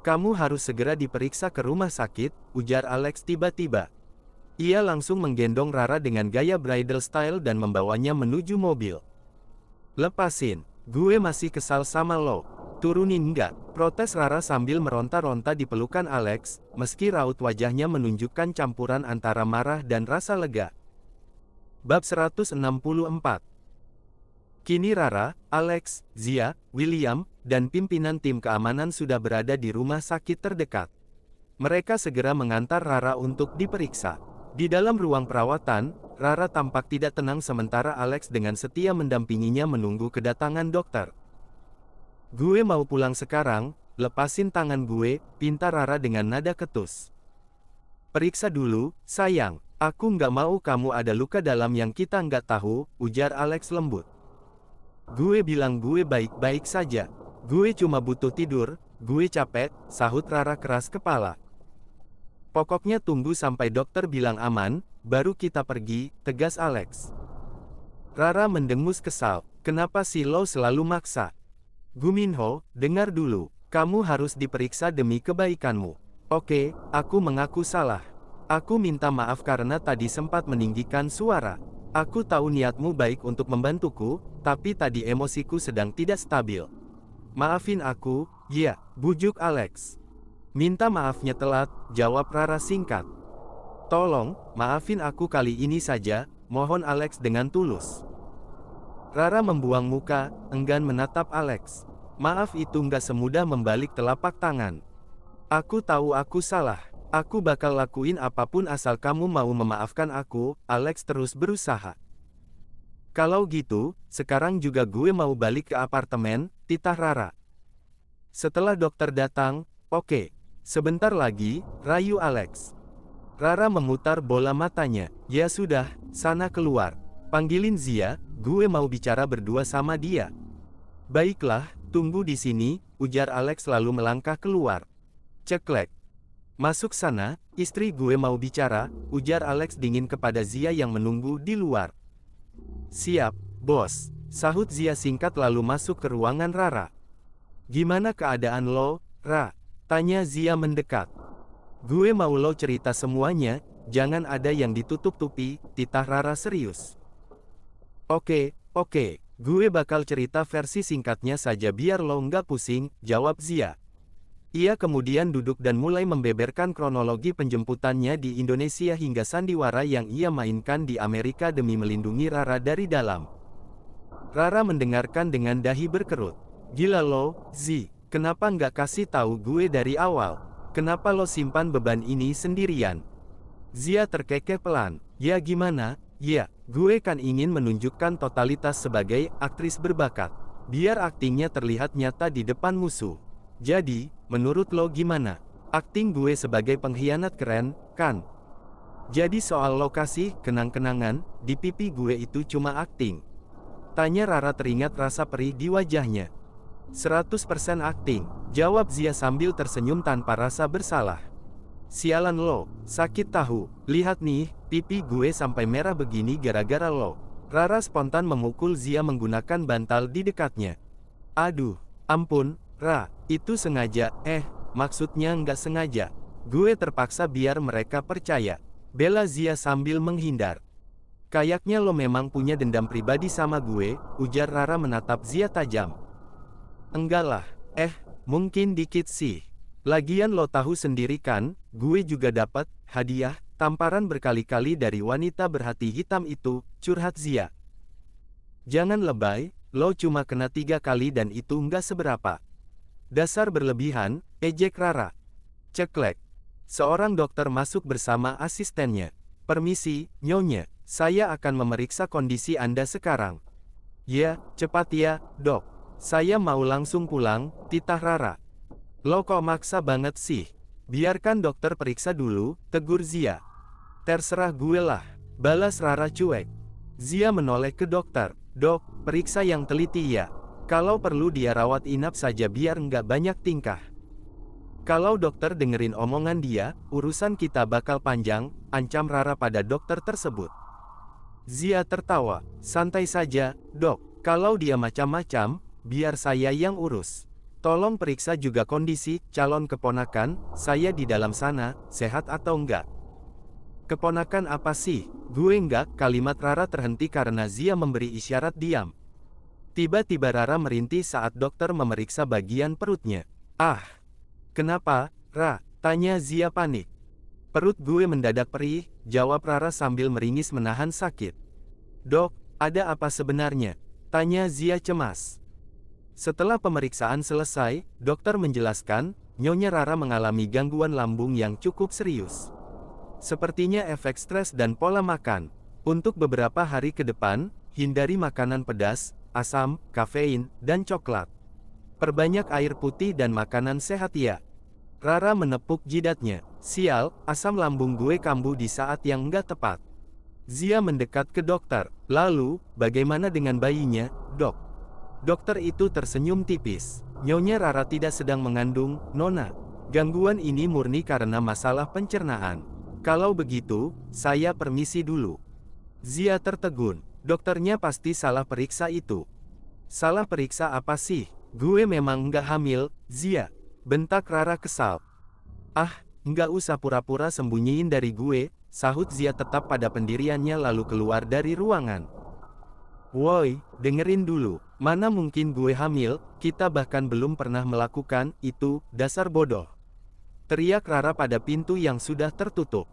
Kamu harus segera diperiksa ke rumah sakit, ujar Alex tiba-tiba. Ia langsung menggendong Rara dengan gaya bridal style dan membawanya menuju mobil. Lepasin, gue masih kesal sama lo. Turunin nggak, protes Rara sambil meronta-ronta di pelukan Alex, meski raut wajahnya menunjukkan campuran antara marah dan rasa lega. Bab 164. Kini Rara, Alex, Zia, William, dan pimpinan tim keamanan sudah berada di rumah sakit terdekat. Mereka segera mengantar Rara untuk diperiksa. Di dalam ruang perawatan, Rara tampak tidak tenang sementara Alex dengan setia mendampinginya menunggu kedatangan dokter. Gue mau pulang sekarang, lepasin tangan gue, pinta Rara dengan nada ketus. Periksa dulu, sayang, aku nggak mau kamu ada luka dalam yang kita nggak tahu, ujar Alex lembut. Gue bilang gue baik-baik saja. Gue cuma butuh tidur, gue capek, sahut Rara keras kepala. Pokoknya tunggu sampai dokter bilang aman, baru kita pergi, tegas Alex. Rara mendengus kesal, kenapa sih lo selalu maksa? Guminho, dengar dulu, kamu harus diperiksa demi kebaikanmu. Oke, aku mengaku salah. Aku minta maaf karena tadi sempat meninggikan suara. Aku tahu niatmu baik untuk membantuku, tapi tadi emosiku sedang tidak stabil. Maafin aku, ya, bujuk Alex. Minta maafnya telat, jawab Rara singkat. Tolong, maafin aku kali ini saja, mohon Alex dengan tulus. Rara membuang muka, enggan menatap Alex. Maaf itu nggak semudah membalik telapak tangan. Aku tahu aku salah. Aku bakal lakuin apapun asal kamu mau memaafkan aku, Alex terus berusaha. Kalau gitu, sekarang juga gue mau balik ke apartemen, titah Rara. Setelah dokter datang, oke. Sebentar lagi, rayu Alex. Rara memutar bola matanya. Ya sudah, sana keluar. Panggilin Zia, gue mau bicara berdua sama dia. Baiklah, tunggu di sini, ujar Alex lalu melangkah keluar. Ceklek. Masuk sana, istri gue mau bicara, ujar Alex dingin kepada Zia yang menunggu di luar. Siap, bos, sahut Zia singkat lalu masuk ke ruangan Rara. Gimana keadaan lo, Ra? Tanya Zia mendekat. Gue mau lo cerita semuanya, jangan ada yang ditutup-tupi, titah Rara serius. Oke, gue bakal cerita versi singkatnya saja biar lo nggak pusing, jawab Zia. Ia kemudian duduk dan mulai membeberkan kronologi penjemputannya di Indonesia hingga sandiwara yang ia mainkan di Amerika demi melindungi Rara dari dalam. Rara mendengarkan dengan dahi berkerut. Gila lo, Zi, kenapa nggak kasih tahu gue dari awal? Kenapa lo simpan beban ini sendirian? Zia terkekeh pelan. Ya gimana? Ya, gue kan ingin menunjukkan totalitas sebagai aktris berbakat. Biar aktingnya terlihat nyata di depan musuh. Jadi, menurut lo gimana? Akting gue sebagai pengkhianat keren, kan? Jadi soal lokasi, kenang-kenangan, di pipi gue itu cuma akting. Tanya Rara teringat rasa perih di wajahnya. 100% akting, jawab Zia sambil tersenyum tanpa rasa bersalah. Sialan lo, sakit tahu, lihat nih, pipi gue sampai merah begini gara-gara lo. Rara spontan memukul Zia menggunakan bantal di dekatnya. Aduh, ampun, Ra, itu sengaja, maksudnya nggak sengaja. Gue terpaksa biar mereka percaya. Bela Zia sambil menghindar. Kayaknya lo memang punya dendam pribadi sama gue, ujar Rara menatap Zia tajam. Enggak lah, mungkin dikit sih. Lagian lo tahu sendiri kan, gue juga dapat hadiah, tamparan berkali-kali dari wanita berhati hitam itu, curhat Zia. Jangan lebay, lo cuma kena 3 kali dan itu nggak seberapa. Dasar berlebihan, ejek Rara. Ceklek. Seorang dokter masuk bersama asistennya. Permisi, Nyonya, saya akan memeriksa kondisi Anda sekarang. Ya, cepat ya, dok. Saya mau langsung pulang, titah Rara. Lo kok maksa banget sih? Biarkan dokter periksa dulu, tegur Zia. Terserah gue lah, balas Rara cuek. Zia menoleh ke dokter. Dok, periksa yang teliti ya. Kalau perlu dia rawat inap saja biar nggak banyak tingkah. Kalau dokter dengerin omongan dia, urusan kita bakal panjang, ancam Rara pada dokter tersebut. Zia tertawa. Santai saja, dok. Kalau dia macam-macam, biar saya yang urus. Tolong periksa juga kondisi calon keponakan saya di dalam sana, sehat atau enggak. Keponakan apa sih? Gue enggak, kalimat Rara terhenti karena Zia memberi isyarat diam. Tiba-tiba Rara merintih saat dokter memeriksa bagian perutnya. Ah, kenapa, Ra? Tanya Zia panik. Perut gue mendadak perih, jawab Rara sambil meringis menahan sakit. Dok, ada apa sebenarnya? Tanya Zia cemas. Setelah pemeriksaan selesai, dokter menjelaskan, Nyonya Rara mengalami gangguan lambung yang cukup serius. Sepertinya efek stres dan pola makan. Untuk beberapa hari ke depan, hindari makanan pedas, asam, kafein, dan coklat. Perbanyak air putih dan makanan sehat ya. Rara menepuk jidatnya. Sial, asam lambung gue kambuh di saat yang nggak tepat. Zia mendekat ke dokter. Lalu, bagaimana dengan bayinya, dok? Dokter itu tersenyum tipis. Nyonya Rara tidak sedang mengandung, Nona. Gangguan ini murni karena masalah pencernaan. Kalau begitu, saya permisi dulu. Zia tertegun. Dokternya pasti salah periksa itu. Salah periksa apa sih? Gue memang nggak hamil, Zia. Bentak Rara kesal. Ah, nggak usah pura-pura sembunyiin dari gue, sahut Zia tetap pada pendiriannya lalu keluar dari ruangan. Woi, dengerin dulu. Mana mungkin gue hamil, kita bahkan belum pernah melakukan itu, dasar bodoh. Teriak Rara pada pintu yang sudah tertutup.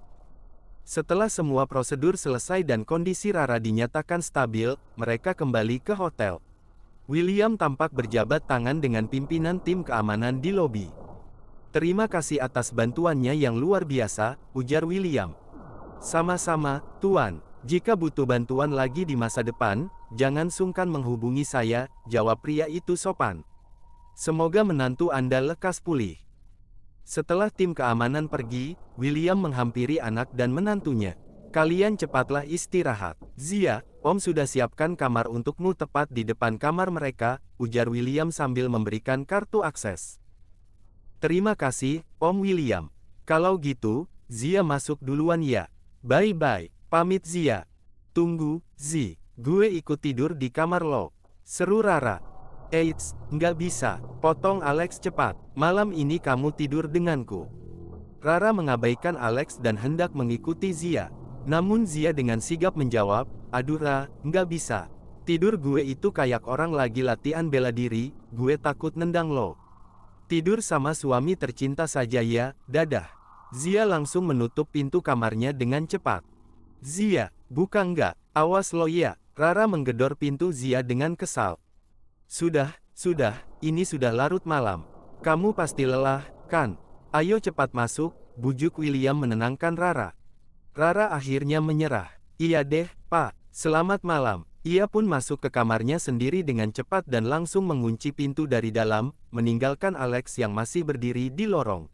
Setelah semua prosedur selesai dan kondisi Rara dinyatakan stabil, mereka kembali ke hotel. William tampak berjabat tangan dengan pimpinan tim keamanan di lobi. Terima kasih atas bantuannya yang luar biasa, ujar William. Sama-sama, Tuan. Jika butuh bantuan lagi di masa depan, jangan sungkan menghubungi saya, jawab pria itu sopan. Semoga menantu Anda lekas pulih. Setelah tim keamanan pergi, William menghampiri anak dan menantunya. Kalian cepatlah istirahat. Zia, Om sudah siapkan kamar untukmu tepat di depan kamar mereka, ujar William sambil memberikan kartu akses. Terima kasih, Om William. Kalau gitu, Zia masuk duluan ya. Bye-bye. Pamit Zia. Tunggu, Zi. Gue ikut tidur di kamar lo. Seru Rara. Eits, nggak bisa. Potong Alex cepat. Malam ini kamu tidur denganku. Rara mengabaikan Alex dan hendak mengikuti Zia. Namun Zia dengan sigap menjawab, aduh Ra, nggak bisa. Tidur gue itu kayak orang lagi latihan bela diri, gue takut nendang lo. Tidur sama suami tercinta saja ya, dadah. Zia langsung menutup pintu kamarnya dengan cepat. Zia, buka enggak, awas lo ya. Rara menggedor pintu Zia dengan kesal. Sudah, ini sudah larut malam. Kamu pasti lelah, kan? Ayo cepat masuk, bujuk William menenangkan Rara. Rara akhirnya menyerah. Iya deh, Pak, selamat malam. Ia pun masuk ke kamarnya sendiri dengan cepat dan langsung mengunci pintu dari dalam, meninggalkan Alex yang masih berdiri di lorong.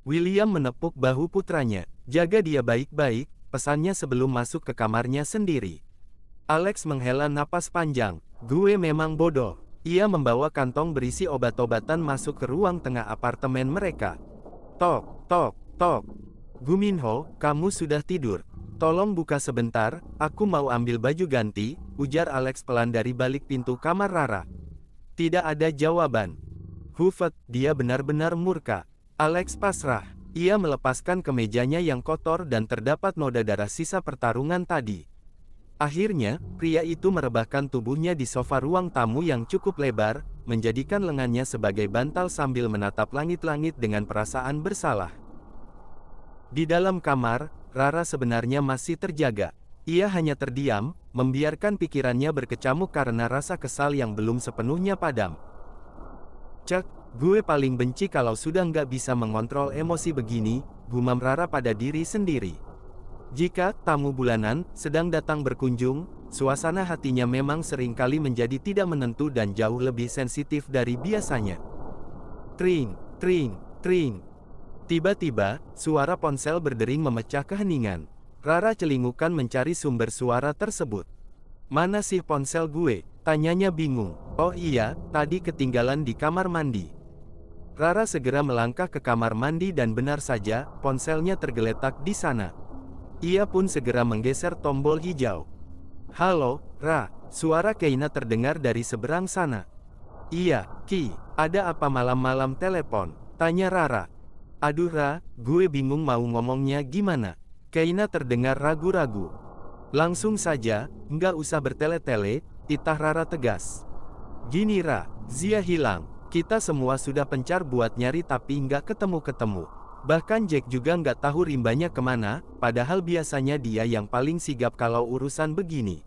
William menepuk bahu putranya. Jaga dia baik-baik, pesannya sebelum masuk ke kamarnya sendiri. Alex menghela napas panjang. Gue memang bodoh. Ia membawa kantong berisi obat-obatan masuk ke ruang tengah apartemen mereka. Tok, tok, tok. Guminho, kamu sudah tidur. Tolong buka sebentar, aku mau ambil baju ganti, ujar Alex pelan dari balik pintu kamar Rara. Tidak ada jawaban. Hufet, dia benar-benar murka. Alex pasrah. Ia melepaskan kemejanya yang kotor dan terdapat noda darah sisa pertarungan tadi. Akhirnya, pria itu merebahkan tubuhnya di sofa ruang tamu yang cukup lebar, menjadikan lengannya sebagai bantal sambil menatap langit-langit dengan perasaan bersalah. Di dalam kamar, Rara sebenarnya masih terjaga. Ia hanya terdiam, membiarkan pikirannya berkecamuk karena rasa kesal yang belum sepenuhnya padam. Cek, gue paling benci kalau sudah nggak bisa mengontrol emosi begini, gumam Rara pada diri sendiri. Jika tamu bulanan sedang datang berkunjung, suasana hatinya memang seringkali menjadi tidak menentu dan jauh lebih sensitif dari biasanya. Tring, tring, tring. Tiba-tiba, suara ponsel berdering memecah keheningan. Rara celingukan mencari sumber suara tersebut. Mana sih ponsel gue? Tanyanya bingung. Oh iya, tadi ketinggalan di kamar mandi. Rara segera melangkah ke kamar mandi dan benar saja, ponselnya tergeletak di sana. Ia pun segera menggeser tombol hijau. Halo, Ra, suara Keina terdengar dari seberang sana. Iya, Ki, ada apa malam-malam telepon? Tanya Rara. Aduh Ra, gue bingung mau ngomongnya gimana. Keina terdengar ragu-ragu. Langsung saja, nggak usah bertele-tele, titah Rara tegas. Gini Ra, Zia hilang. Kita semua sudah pencar buat nyari tapi nggak ketemu-ketemu. Bahkan Jack juga nggak tahu rimbanya kemana, padahal biasanya dia yang paling sigap kalau urusan begini.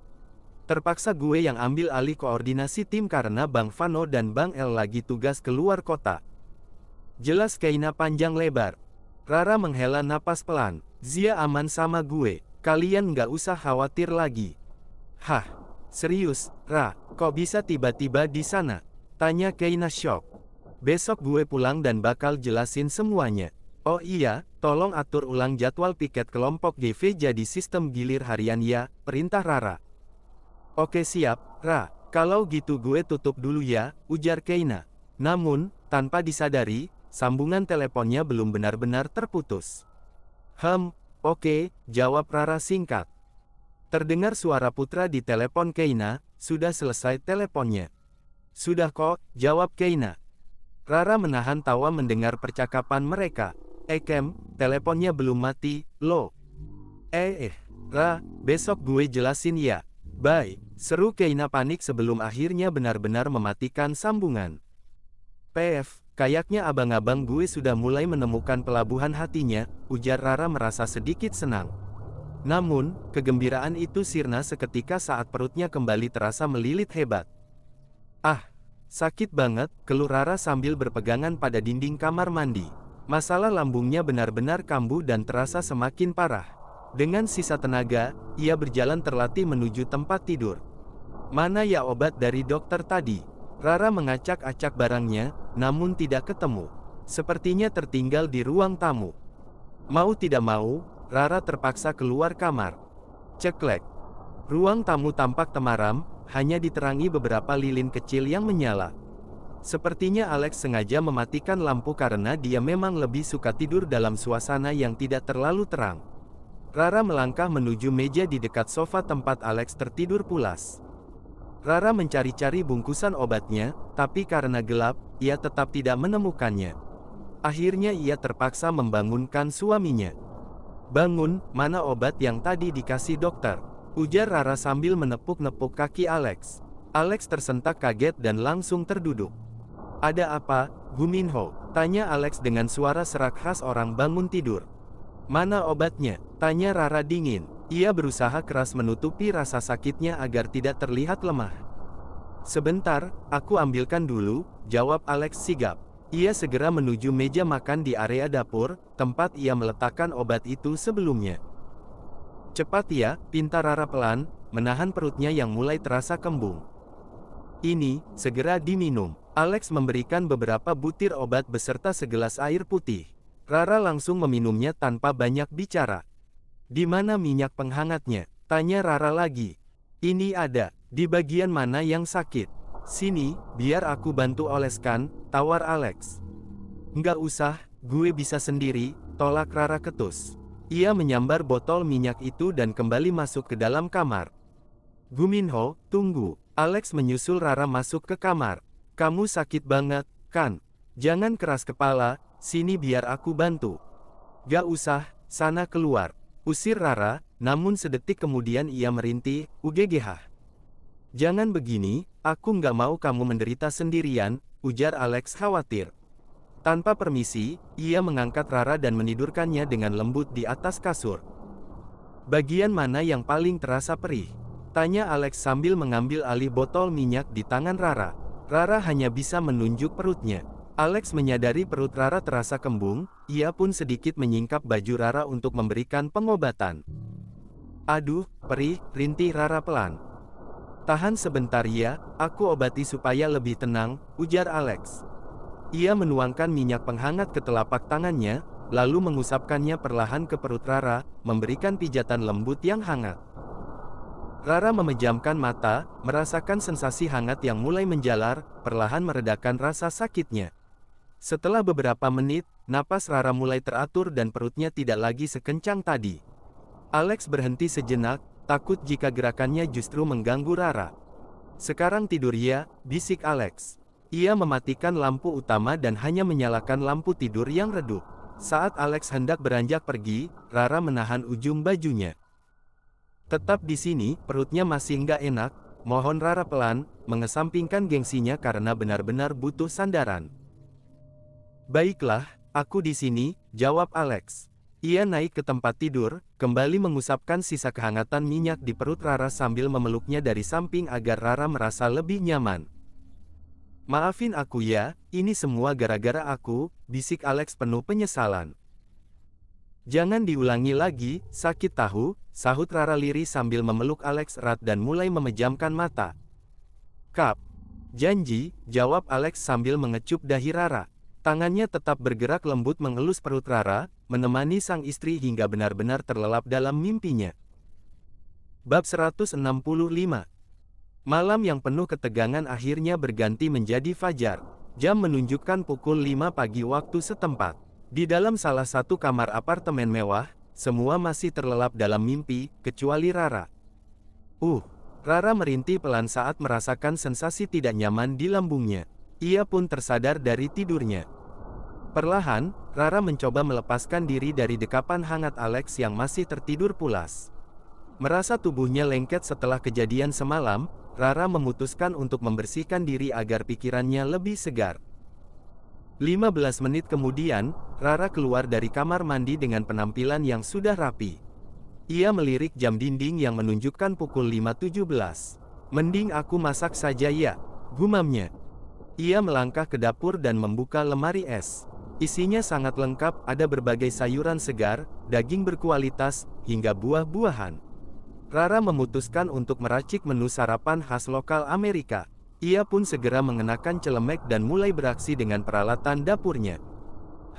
Terpaksa gue yang ambil alih koordinasi tim karena Bang Vano dan Bang El lagi tugas keluar kota. Jelas Keina panjang lebar. Rara menghela napas pelan. Zia aman sama gue, kalian nggak usah khawatir lagi. Hah? Serius, Ra, kok bisa tiba-tiba di sana? Tanya Keina syok. Besok gue pulang dan bakal jelasin semuanya. Oh iya, tolong atur ulang jadwal piket kelompok GV jadi sistem gilir harian ya, perintah Rara. Oke siap, Ra, kalau gitu gue tutup dulu ya, ujar Keina. Namun, tanpa disadari, sambungan teleponnya belum benar-benar terputus. Oke, jawab Rara singkat. Terdengar suara putra di telepon Keina, sudah selesai teleponnya. Sudah kok, jawab Keina. Rara menahan tawa mendengar percakapan mereka. Kem, teleponnya belum mati, loh. Ra, besok gue jelasin ya. Bye, seru Keina panik sebelum akhirnya benar-benar mematikan sambungan. Kayaknya abang-abang gue sudah mulai menemukan pelabuhan hatinya, ujar Rara merasa sedikit senang. Namun, kegembiraan itu sirna seketika saat perutnya kembali terasa melilit hebat. Ah, sakit banget, keluh Rara sambil berpegangan pada dinding kamar mandi. Masalah lambungnya benar-benar kambuh dan terasa semakin parah. Dengan sisa tenaga, ia berjalan terlatih menuju tempat tidur. Mana ya obat dari dokter tadi? Rara mengacak-acak barangnya, namun tidak ketemu. Sepertinya tertinggal di ruang tamu. Mau tidak mau, Rara terpaksa keluar kamar. Ceklek. Ruang tamu tampak temaram, hanya diterangi beberapa lilin kecil yang menyala. Sepertinya Alex sengaja mematikan lampu karena dia memang lebih suka tidur dalam suasana yang tidak terlalu terang. Rara melangkah menuju meja di dekat sofa tempat Alex tertidur pulas. Rara mencari-cari bungkusan obatnya, tapi karena gelap, ia tetap tidak menemukannya. Akhirnya ia terpaksa membangunkan suaminya. Bangun, mana obat yang tadi dikasih dokter? Ujar Rara sambil menepuk-nepuk kaki Alex. Alex tersentak kaget dan langsung terduduk. Ada apa, Guminho? Tanya Alex dengan suara serak khas orang bangun tidur. Mana obatnya? Tanya Rara dingin. Ia berusaha keras menutupi rasa sakitnya agar tidak terlihat lemah. Sebentar, aku ambilkan dulu, jawab Alex sigap. Ia segera menuju meja makan di area dapur, tempat ia meletakkan obat itu sebelumnya. Cepat ya, pinta Rara pelan, menahan perutnya yang mulai terasa kembung. Ini, segera diminum. Alex memberikan beberapa butir obat beserta segelas air putih. Rara langsung meminumnya tanpa banyak bicara. Di mana minyak penghangatnya? Tanya Rara lagi. Ini ada, di bagian mana yang sakit? Sini, biar aku bantu oleskan, tawar Alex. Nggak usah, gue bisa sendiri, tolak Rara ketus. Ia menyambar botol minyak itu dan kembali masuk ke dalam kamar. Guminho, tunggu. Alex menyusul Rara masuk ke kamar. Kamu sakit banget, kan? Jangan keras kepala, sini biar aku bantu. Gak usah, sana keluar. Usir Rara, namun sedetik kemudian ia merintih, "UGGH. Jangan begini, aku nggak mau kamu menderita sendirian," ujar Alex khawatir. Tanpa permisi, ia mengangkat Rara dan menidurkannya dengan lembut di atas kasur. "Bagian mana yang paling terasa perih?" tanya Alex sambil mengambil alih botol minyak di tangan Rara. Rara hanya bisa menunjuk perutnya. Alex menyadari perut Rara terasa kembung, ia pun sedikit menyingkap baju Rara untuk memberikan pengobatan. "Aduh, perih," rintih Rara pelan. "Tahan sebentar ya, aku obati supaya lebih tenang," ujar Alex. Ia menuangkan minyak penghangat ke telapak tangannya, lalu mengusapkannya perlahan ke perut Rara, memberikan pijatan lembut yang hangat. Rara memejamkan mata, merasakan sensasi hangat yang mulai menjalar, perlahan meredakan rasa sakitnya. Setelah beberapa menit, napas Rara mulai teratur dan perutnya tidak lagi sekencang tadi. Alex berhenti sejenak, takut jika gerakannya justru mengganggu Rara. "Sekarang tidur ya," bisik Alex. Ia mematikan lampu utama dan hanya menyalakan lampu tidur yang redup. Saat Alex hendak beranjak pergi, Rara menahan ujung bajunya. "Tetap di sini, perutnya masih nggak enak," mohon Rara pelan, mengesampingkan gengsinya karena benar-benar butuh sandaran. "Baiklah, aku di sini," jawab Alex. Ia naik ke tempat tidur, kembali mengusapkan sisa kehangatan minyak di perut Rara sambil memeluknya dari samping agar Rara merasa lebih nyaman. "Maafin aku ya, ini semua gara-gara aku," bisik Alex penuh penyesalan. "Jangan diulangi lagi, sakit tahu," sahut Rara lirih sambil memeluk Alex erat dan mulai memejamkan mata. "Kap. Janji," jawab Alex sambil mengecup dahi Rara. Tangannya tetap bergerak lembut mengelus perut Rara, menemani sang istri hingga benar-benar terlelap dalam mimpinya. Bab 165. Malam yang penuh ketegangan akhirnya berganti menjadi fajar. Jam menunjukkan pukul 5 pagi waktu setempat. Di dalam salah satu kamar apartemen mewah, semua masih terlelap dalam mimpi, kecuali Rara. Rara merintih pelan saat merasakan sensasi tidak nyaman di lambungnya. Ia pun tersadar dari tidurnya. Perlahan, Rara mencoba melepaskan diri dari dekapan hangat Alex yang masih tertidur pulas. Merasa tubuhnya lengket setelah kejadian semalam, Rara memutuskan untuk membersihkan diri agar pikirannya lebih segar. 15 menit kemudian, Rara keluar dari kamar mandi dengan penampilan yang sudah rapi. Ia melirik jam dinding yang menunjukkan pukul 5.17. "Mending aku masak saja ya," gumamnya. Ia melangkah ke dapur dan membuka lemari es. Isinya sangat lengkap, ada berbagai sayuran segar, daging berkualitas, hingga buah-buahan. Rara memutuskan untuk meracik menu sarapan khas lokal Amerika. Ia pun segera mengenakan celemek dan mulai beraksi dengan peralatan dapurnya.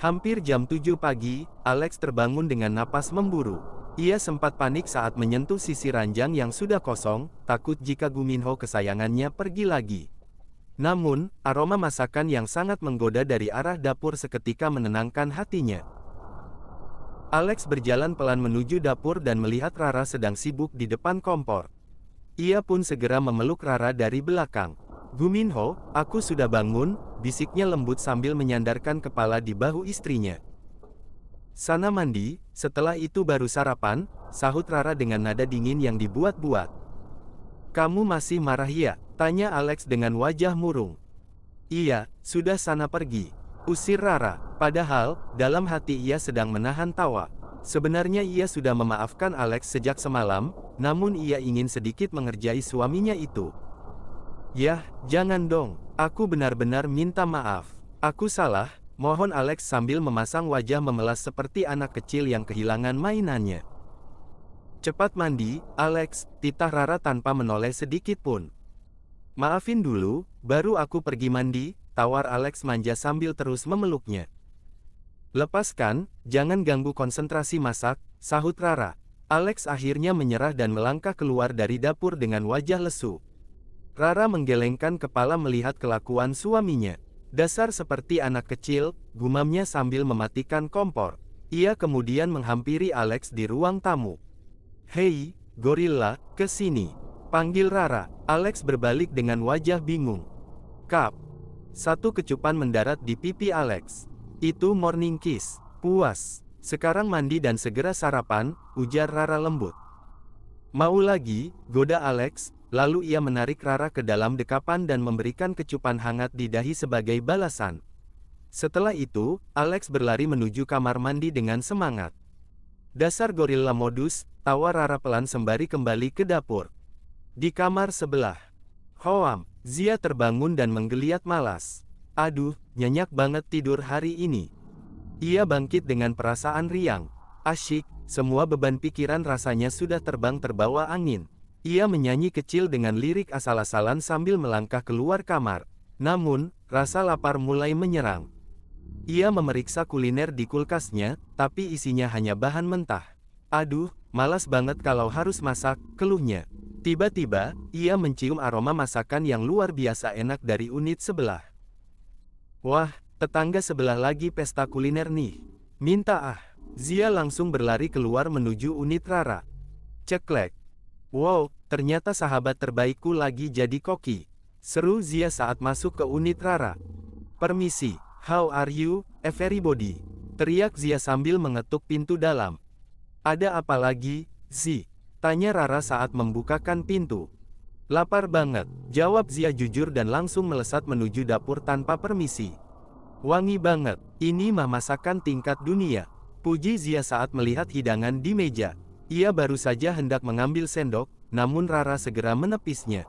Hampir jam 7 pagi, Alex terbangun dengan napas memburu. Ia sempat panik saat menyentuh sisi ranjang yang sudah kosong, takut jika Guminho kesayangannya pergi lagi. Namun, aroma masakan yang sangat menggoda dari arah dapur seketika menenangkan hatinya. Alex berjalan pelan menuju dapur dan melihat Rara sedang sibuk di depan kompor. Ia pun segera memeluk Rara dari belakang. "Guminho, aku sudah bangun," bisiknya lembut sambil menyandarkan kepala di bahu istrinya. "Sana mandi, setelah itu baru sarapan," sahut Rara dengan nada dingin yang dibuat-buat. "Kamu masih marah ya?" tanya Alex dengan wajah murung. "Iya, sudah sana pergi," usir Rara. Padahal, dalam hati ia sedang menahan tawa. Sebenarnya ia sudah memaafkan Alex sejak semalam, namun ia ingin sedikit mengerjai suaminya itu. "Yah, jangan dong, aku benar-benar minta maaf. Aku salah," mohon Alex sambil memasang wajah memelas seperti anak kecil yang kehilangan mainannya. "Cepat mandi, Alex," titah Rara tanpa menoleh sedikit pun. "Maafin dulu, baru aku pergi mandi," tawar Alex manja sambil terus memeluknya. "Lepaskan, jangan ganggu konsentrasi masak," sahut Rara. Alex akhirnya menyerah dan melangkah keluar dari dapur dengan wajah lesu. Rara menggelengkan kepala melihat kelakuan suaminya. "Dasar seperti anak kecil," gumamnya sambil mematikan kompor. Ia kemudian menghampiri Alex di ruang tamu. "Hei, gorila, ke sini," panggil Rara. Alex berbalik dengan wajah bingung. "Kap, Satu kecupan mendarat di pipi Alex. Itu morning kiss. Puas. Sekarang mandi dan segera sarapan, ujar Rara lembut. Mau lagi, goda Alex, lalu ia menarik Rara ke dalam dekapan dan memberikan kecupan hangat di dahi sebagai balasan. Setelah itu, Alex berlari menuju kamar mandi dengan semangat. Dasar gorila modus, tawa Rara pelan sembari kembali ke dapur. Di kamar sebelah. Hoam, Zia terbangun dan menggeliat malas. Aduh, nyenyak banget tidur hari ini. Ia bangkit dengan perasaan riang. Asyik, semua beban pikiran rasanya sudah terbang terbawa angin. Ia menyanyi kecil dengan lirik asal-asalan sambil melangkah keluar kamar. Namun, rasa lapar mulai menyerang. Ia memeriksa kuliner di kulkasnya, tapi isinya hanya bahan mentah. Aduh, malas banget kalau harus masak, keluhnya. Tiba-tiba, ia mencium aroma masakan yang luar biasa enak dari unit sebelah. Wah, tetangga sebelah lagi pesta kuliner nih. Minta ah. Zia langsung berlari keluar menuju unit Rara. Ceklek. Wow, ternyata sahabat terbaikku lagi jadi koki. Seru Zia saat masuk ke unit Rara. Permisi, how are you, everybody? Teriak Zia sambil mengetuk pintu dalam. Ada apa lagi, Zi? Tanya Rara saat membukakan pintu. Lapar banget, jawab Zia jujur dan langsung melesat menuju dapur tanpa permisi. Wangi banget, ini mah masakan tingkat dunia. Puji Zia saat melihat hidangan di meja. Ia baru saja hendak mengambil sendok, namun Rara segera menepisnya.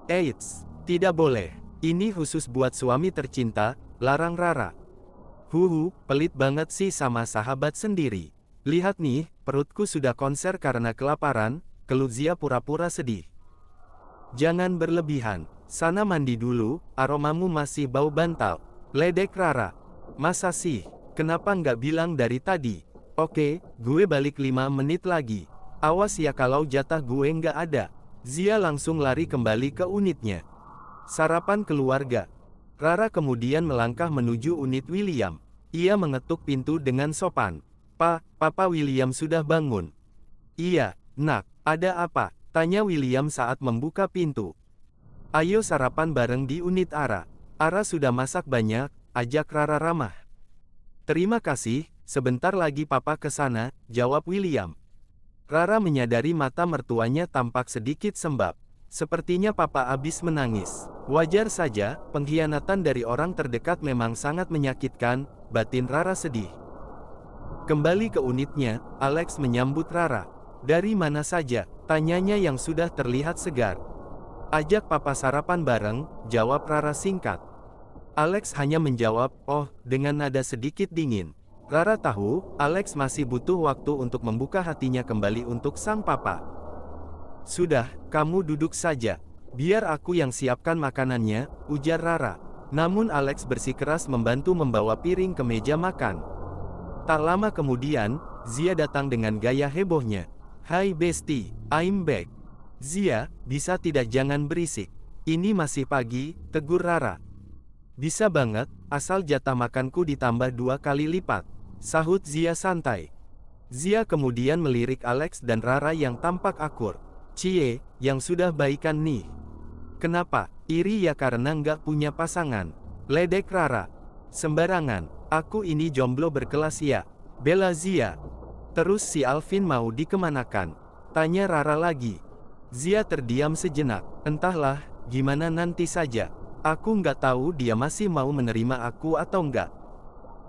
Eits, tidak boleh. Ini khusus buat suami tercinta, larang Rara. Huhu, pelit banget sih sama sahabat sendiri. Lihat nih, perutku sudah konser karena kelaparan, keluh Zia pura-pura sedih. Jangan berlebihan, sana mandi dulu, aromamu masih bau bantal. Ledek Rara. Masa sih? Kenapa nggak bilang dari tadi? Oke, gue balik 5 menit lagi. Awas ya kalau jatah gue nggak ada. Zia langsung lari kembali ke unitnya. Sarapan keluarga. Rara kemudian melangkah menuju unit William. Ia mengetuk pintu dengan sopan. Papa William sudah bangun. Iya, nak, ada apa? Tanya William saat membuka pintu. Ayo sarapan bareng di unit Ara. Ara sudah masak banyak, ajak Rara ramah. Terima kasih, sebentar lagi papa ke sana, jawab William. Rara menyadari mata mertuanya tampak sedikit sembab. Sepertinya papa abis menangis. Wajar saja, pengkhianatan dari orang terdekat memang sangat menyakitkan, batin Rara sedih. Kembali ke unitnya, Alex menyambut Rara. Dari mana saja? Tanyanya yang sudah terlihat segar. Ajak papa sarapan bareng, jawab Rara singkat. Alex hanya menjawab, oh, dengan nada sedikit dingin. Rara tahu, Alex masih butuh waktu untuk membuka hatinya kembali untuk sang papa. Sudah, kamu duduk saja. Biar aku yang siapkan makanannya, ujar Rara. Namun Alex bersikeras membantu membawa piring ke meja makan. Tak lama kemudian, Zia datang dengan gaya hebohnya. Hai bestie, I'm back. Zia, bisa tidak jangan berisik. Ini masih pagi, tegur Rara. Bisa banget, asal jatah makanku ditambah 2 kali lipat. Sahut Zia santai. Zia kemudian melirik Alex dan Rara yang tampak akur. Cie, yang sudah baikan nih. Kenapa? Iri ya karena nggak punya pasangan. Ledek Rara. Sembarangan, aku ini jomblo berkelas ya. Bela Zia. Terus si Alvin mau dikemanakan? Tanya Rara lagi. Zia terdiam sejenak. Entahlah, gimana nanti saja. Aku nggak tahu dia masih mau menerima aku atau enggak.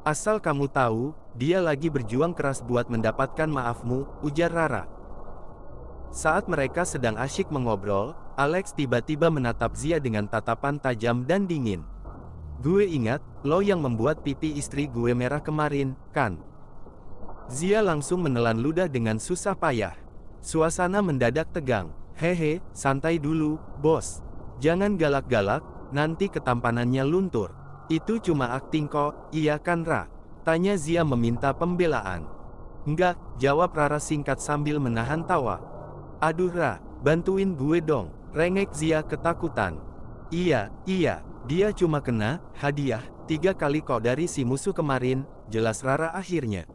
Asal kamu tahu, dia lagi berjuang keras buat mendapatkan maafmu, ujar Rara. Saat mereka sedang asyik mengobrol, Alex tiba-tiba menatap Zia dengan tatapan tajam dan dingin. Gue ingat, lo yang membuat pipi istri gue merah kemarin, kan? Zia langsung menelan ludah dengan susah payah. Suasana mendadak tegang. Hehe, santai dulu, bos. Jangan galak-galak, nanti ketampanannya luntur. Itu cuma akting kok, iya kan Ra? Tanya Zia meminta pembelaan. Enggak, jawab Rara singkat sambil menahan tawa. Aduh Ra, bantuin gue dong, rengek Zia ketakutan. Iya, dia cuma kena hadiah 3 kali kok dari si musuh kemarin, jelas Rara akhirnya.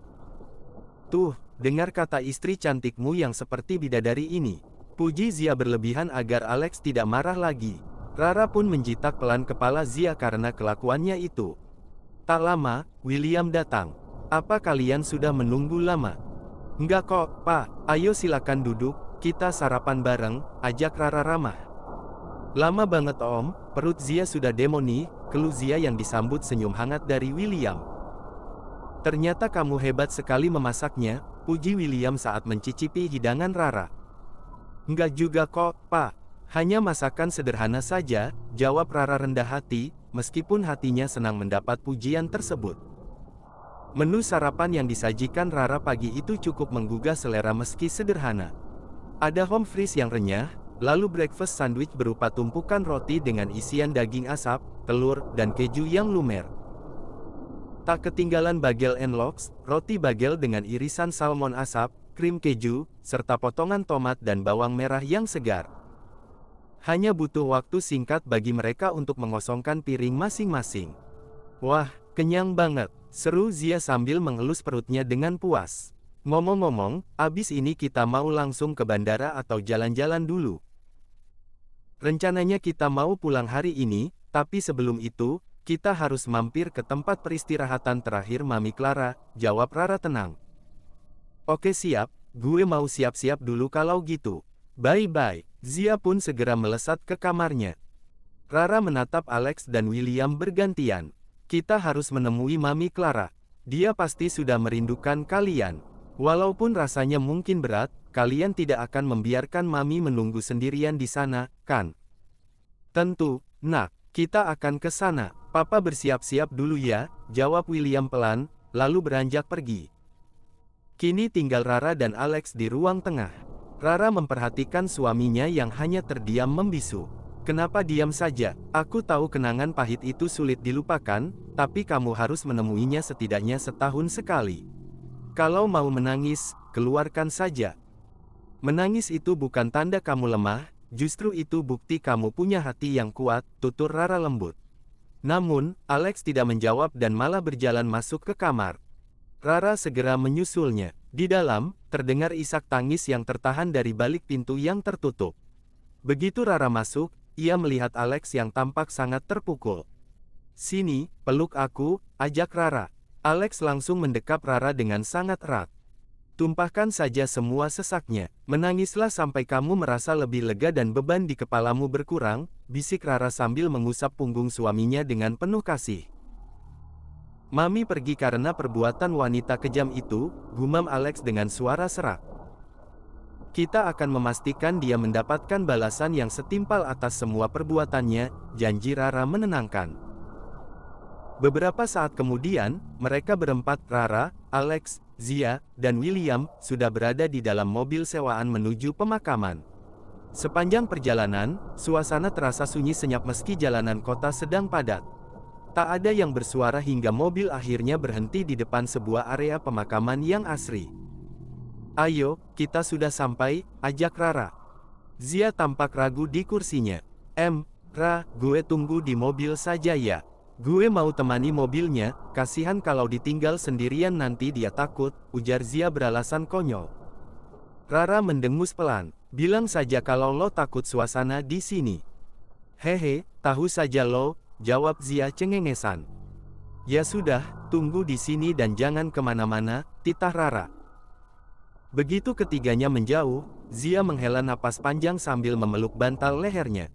Tuh, dengar kata istri cantikmu yang seperti bidadari ini. Puji Zia berlebihan agar Alex tidak marah lagi. Rara pun menjitak pelan kepala Zia karena kelakuannya itu. Tak lama, William datang. Apa kalian sudah menunggu lama? Enggak kok, Pak. Ayo silakan duduk, kita sarapan bareng, ajak Rara ramah. Lama banget Om, perut Zia sudah demo nih, keluh Zia yang disambut senyum hangat dari William. Ternyata kamu hebat sekali memasaknya, puji William saat mencicipi hidangan Rara. Enggak juga kok, Pak. Hanya masakan sederhana saja, jawab Rara rendah hati, meskipun hatinya senang mendapat pujian tersebut. Menu sarapan yang disajikan Rara pagi itu cukup menggugah selera meski sederhana. Ada home freeze yang renyah, lalu breakfast sandwich berupa tumpukan roti dengan isian daging asap, telur, dan keju yang lumer. Tak ketinggalan bagel and lox, roti bagel dengan irisan salmon asap, krim keju, serta potongan tomat dan bawang merah yang segar. Hanya butuh waktu singkat bagi mereka untuk mengosongkan piring masing-masing. Wah, kenyang banget, seru Zia sambil mengelus perutnya dengan puas. Ngomong-ngomong, abis ini kita mau langsung ke bandara atau jalan-jalan dulu? Rencananya kita mau pulang hari ini, tapi sebelum itu, kita harus mampir ke tempat peristirahatan terakhir Mami Clara, jawab Rara tenang. Oke siap, gue mau siap-siap dulu kalau gitu. Bye-bye. Zia pun segera melesat ke kamarnya. Rara menatap Alex dan William bergantian. Kita harus menemui Mami Clara. Dia pasti sudah merindukan kalian. Walaupun rasanya mungkin berat, kalian tidak akan membiarkan Mami menunggu sendirian di sana, kan? Tentu, Nak. Kita akan ke sana. Papa bersiap-siap dulu ya, jawab William pelan, lalu beranjak pergi. Kini tinggal Rara dan Alex di ruang tengah. Rara memperhatikan suaminya yang hanya terdiam membisu. Kenapa diam saja? Aku tahu kenangan pahit itu sulit dilupakan, tapi kamu harus menemuinya setidaknya setahun sekali. Kalau mau menangis, keluarkan saja. Menangis itu bukan tanda kamu lemah, justru itu bukti kamu punya hati yang kuat, tutur Rara lembut. Namun, Alex tidak menjawab dan malah berjalan masuk ke kamar. Rara segera menyusulnya. Di dalam, terdengar isak tangis yang tertahan dari balik pintu yang tertutup. Begitu Rara masuk, ia melihat Alex yang tampak sangat terpukul. Sini, peluk aku, ajak Rara. Alex langsung mendekap Rara dengan sangat erat. Tumpahkan saja semua sesaknya. Menangislah sampai kamu merasa lebih lega dan beban di kepalamu berkurang, bisik Rara sambil mengusap punggung suaminya dengan penuh kasih. Mami pergi karena perbuatan wanita kejam itu, gumam Alex dengan suara serak. Kita akan memastikan dia mendapatkan balasan yang setimpal atas semua perbuatannya, janji Rara menenangkan. Beberapa saat kemudian, mereka berempat, Rara, Alex, Zia, dan William, sudah berada di dalam mobil sewaan menuju pemakaman. Sepanjang perjalanan, suasana terasa sunyi senyap meski jalanan kota sedang padat. Tak ada yang bersuara hingga mobil akhirnya berhenti di depan sebuah area pemakaman yang asri. Ayo, kita sudah sampai, ajak Rara. Zia tampak ragu di kursinya. Ra, gue tunggu di mobil saja ya. Gue mau temani mobilnya, kasihan kalau ditinggal sendirian nanti dia takut, ujar Zia beralasan konyol. Rara mendengus pelan, bilang saja kalau lo takut suasana di sini. Hehe, tahu saja lo, jawab Zia cengengesan. Ya sudah, tunggu di sini dan jangan kemana-mana, titah Rara. Begitu ketiganya menjauh, Zia menghela napas panjang sambil memeluk bantal lehernya.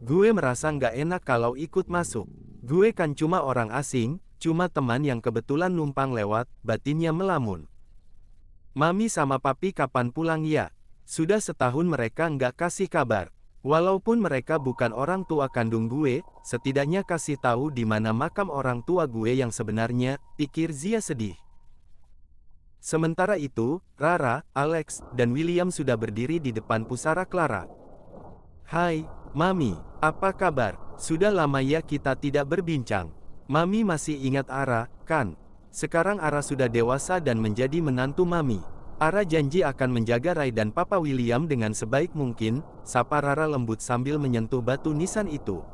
Gue merasa nggak enak kalau ikut masuk. Gue kan cuma orang asing, cuma teman yang kebetulan numpang lewat, batinnya melamun. Mami sama papi kapan pulang ya? Sudah setahun mereka nggak kasih kabar. Walaupun mereka bukan orang tua kandung gue, setidaknya kasih tahu di mana makam orang tua gue yang sebenarnya, pikir Zia sedih. Sementara itu, Rara, Alex, dan William sudah berdiri di depan pusara Clara. Hai, Mami, apa kabar? Sudah lama ya kita tidak berbincang. Mami masih ingat Ara, kan? Sekarang Ara sudah dewasa dan menjadi menantu Mami. Ara janji akan menjaga Ray dan Papa William dengan sebaik mungkin, sapa Rara lembut sambil menyentuh batu nisan itu.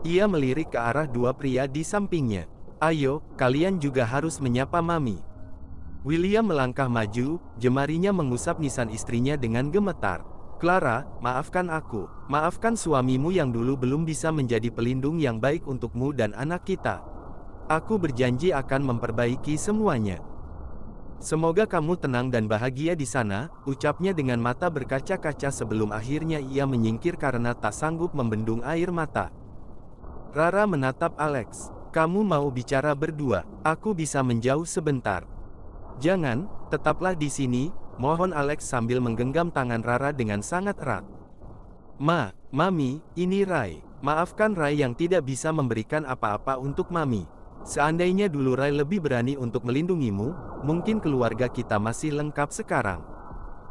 Ia melirik ke arah dua pria di sampingnya. Ayo, kalian juga harus menyapa Mami. William melangkah maju, jemarinya mengusap nisan istrinya dengan gemetar. Clara, maafkan aku. Maafkan suamimu yang dulu belum bisa menjadi pelindung yang baik untukmu dan anak kita. Aku berjanji akan memperbaiki semuanya. Semoga kamu tenang dan bahagia di sana, ucapnya dengan mata berkaca-kaca sebelum akhirnya ia menyingkir karena tak sanggup membendung air mata. Rara menatap Alex. Kamu mau bicara berdua, aku bisa menjauh sebentar. Jangan, tetaplah di sini, mohon Alex sambil menggenggam tangan Rara dengan sangat erat. Mami, ini Rai. Maafkan Rai yang tidak bisa memberikan apa-apa untuk Mami. Seandainya dulu Rai lebih berani untuk melindungimu, mungkin keluarga kita masih lengkap sekarang.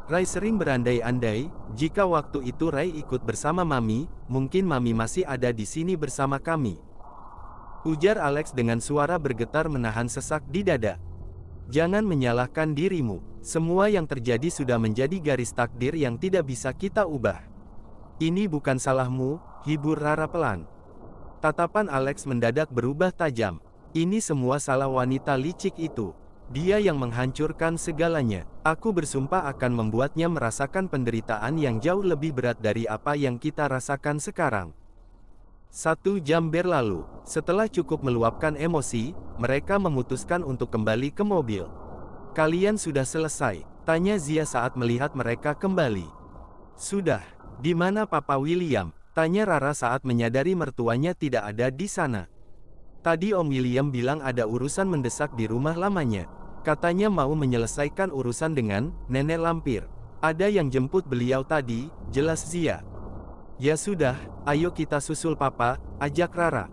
Rai sering berandai-andai, jika waktu itu Rai ikut bersama Mami, mungkin Mami masih ada di sini bersama kami. Ujar Alex dengan suara bergetar menahan sesak di dada. Jangan menyalahkan dirimu, semua yang terjadi sudah menjadi garis takdir yang tidak bisa kita ubah. Ini bukan salahmu, hibur Rara pelan. Tatapan Alex mendadak berubah tajam. Ini semua salah wanita licik itu. Dia yang menghancurkan segalanya. Aku bersumpah akan membuatnya merasakan penderitaan yang jauh lebih berat dari apa yang kita rasakan sekarang. 1 jam berlalu. Setelah cukup meluapkan emosi, mereka memutuskan untuk kembali ke mobil. Kalian sudah selesai? Tanya Zia saat melihat mereka kembali. Sudah. Di mana Papa William? Tanya Rara saat menyadari mertuanya tidak ada di sana. Tadi Om William bilang ada urusan mendesak di rumah lamanya. Katanya mau menyelesaikan urusan dengan nenek lampir. Ada yang jemput beliau tadi, jelas Zia. Ya sudah, ayo kita susul Papa, ajak Rara.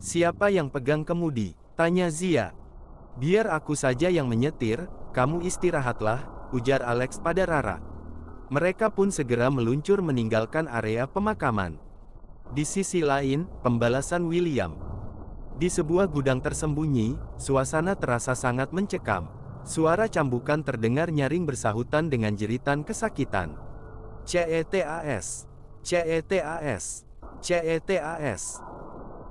Siapa yang pegang kemudi? Tanya Zia. Biar aku saja yang menyetir, kamu istirahatlah, ujar Alex pada Rara. Mereka pun segera meluncur meninggalkan area pemakaman. Di sisi lain, pembalasan William. Di sebuah gudang tersembunyi, suasana terasa sangat mencekam. Suara cambukan terdengar nyaring bersahutan dengan jeritan kesakitan. CETAS. CETAS. CETAS.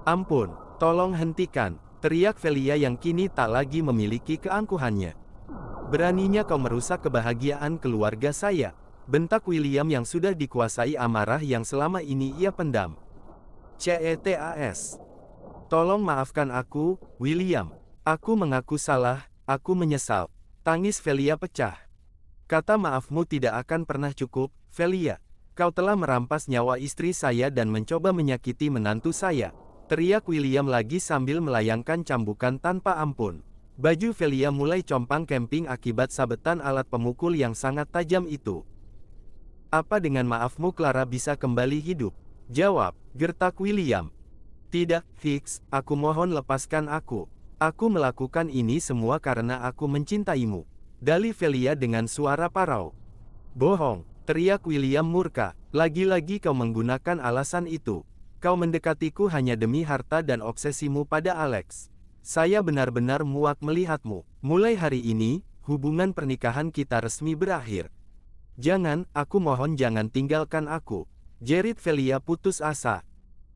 Ampun, tolong hentikan, teriak Velia yang kini tak lagi memiliki keangkuhannya. Beraninya kau merusak kebahagiaan keluarga saya, bentak William yang sudah dikuasai amarah yang selama ini ia pendam. CETAS. Tolong maafkan aku, William. Aku mengaku salah, aku menyesal. Tangis Velia pecah. Kata maafmu tidak akan pernah cukup, Velia. Kau telah merampas nyawa istri saya dan mencoba menyakiti menantu saya. Teriak William lagi sambil melayangkan cambukan tanpa ampun. Baju Velia mulai compang camping akibat sabetan alat pemukul yang sangat tajam itu. Apa dengan maafmu Clara bisa kembali hidup? Jawab, gertak William. Tidak, Fix, aku mohon lepaskan aku. Aku melakukan ini semua karena aku mencintaimu. Dalih Velia dengan suara parau. Bohong, teriak William murka. Lagi-lagi kau menggunakan alasan itu. Kau mendekatiku hanya demi harta dan obsesimu pada Alex. Saya benar-benar muak melihatmu. Mulai hari ini, hubungan pernikahan kita resmi berakhir. Jangan, aku mohon jangan tinggalkan aku. Jerit Velia putus asa.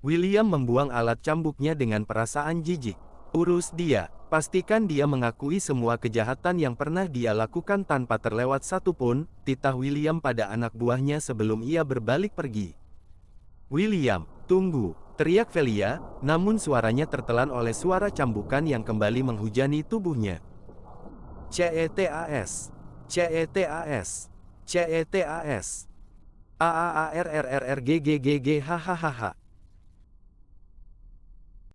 William membuang alat cambuknya dengan perasaan jijik. Urus dia, pastikan dia mengakui semua kejahatan yang pernah dia lakukan tanpa terlewat satupun, titah William pada anak buahnya sebelum ia berbalik pergi. William, tunggu, teriak Velia, namun suaranya tertelan oleh suara cambukan yang kembali menghujani tubuhnya. CETAS. CETAS. CETAS. AAARRRRGGGG hahaha.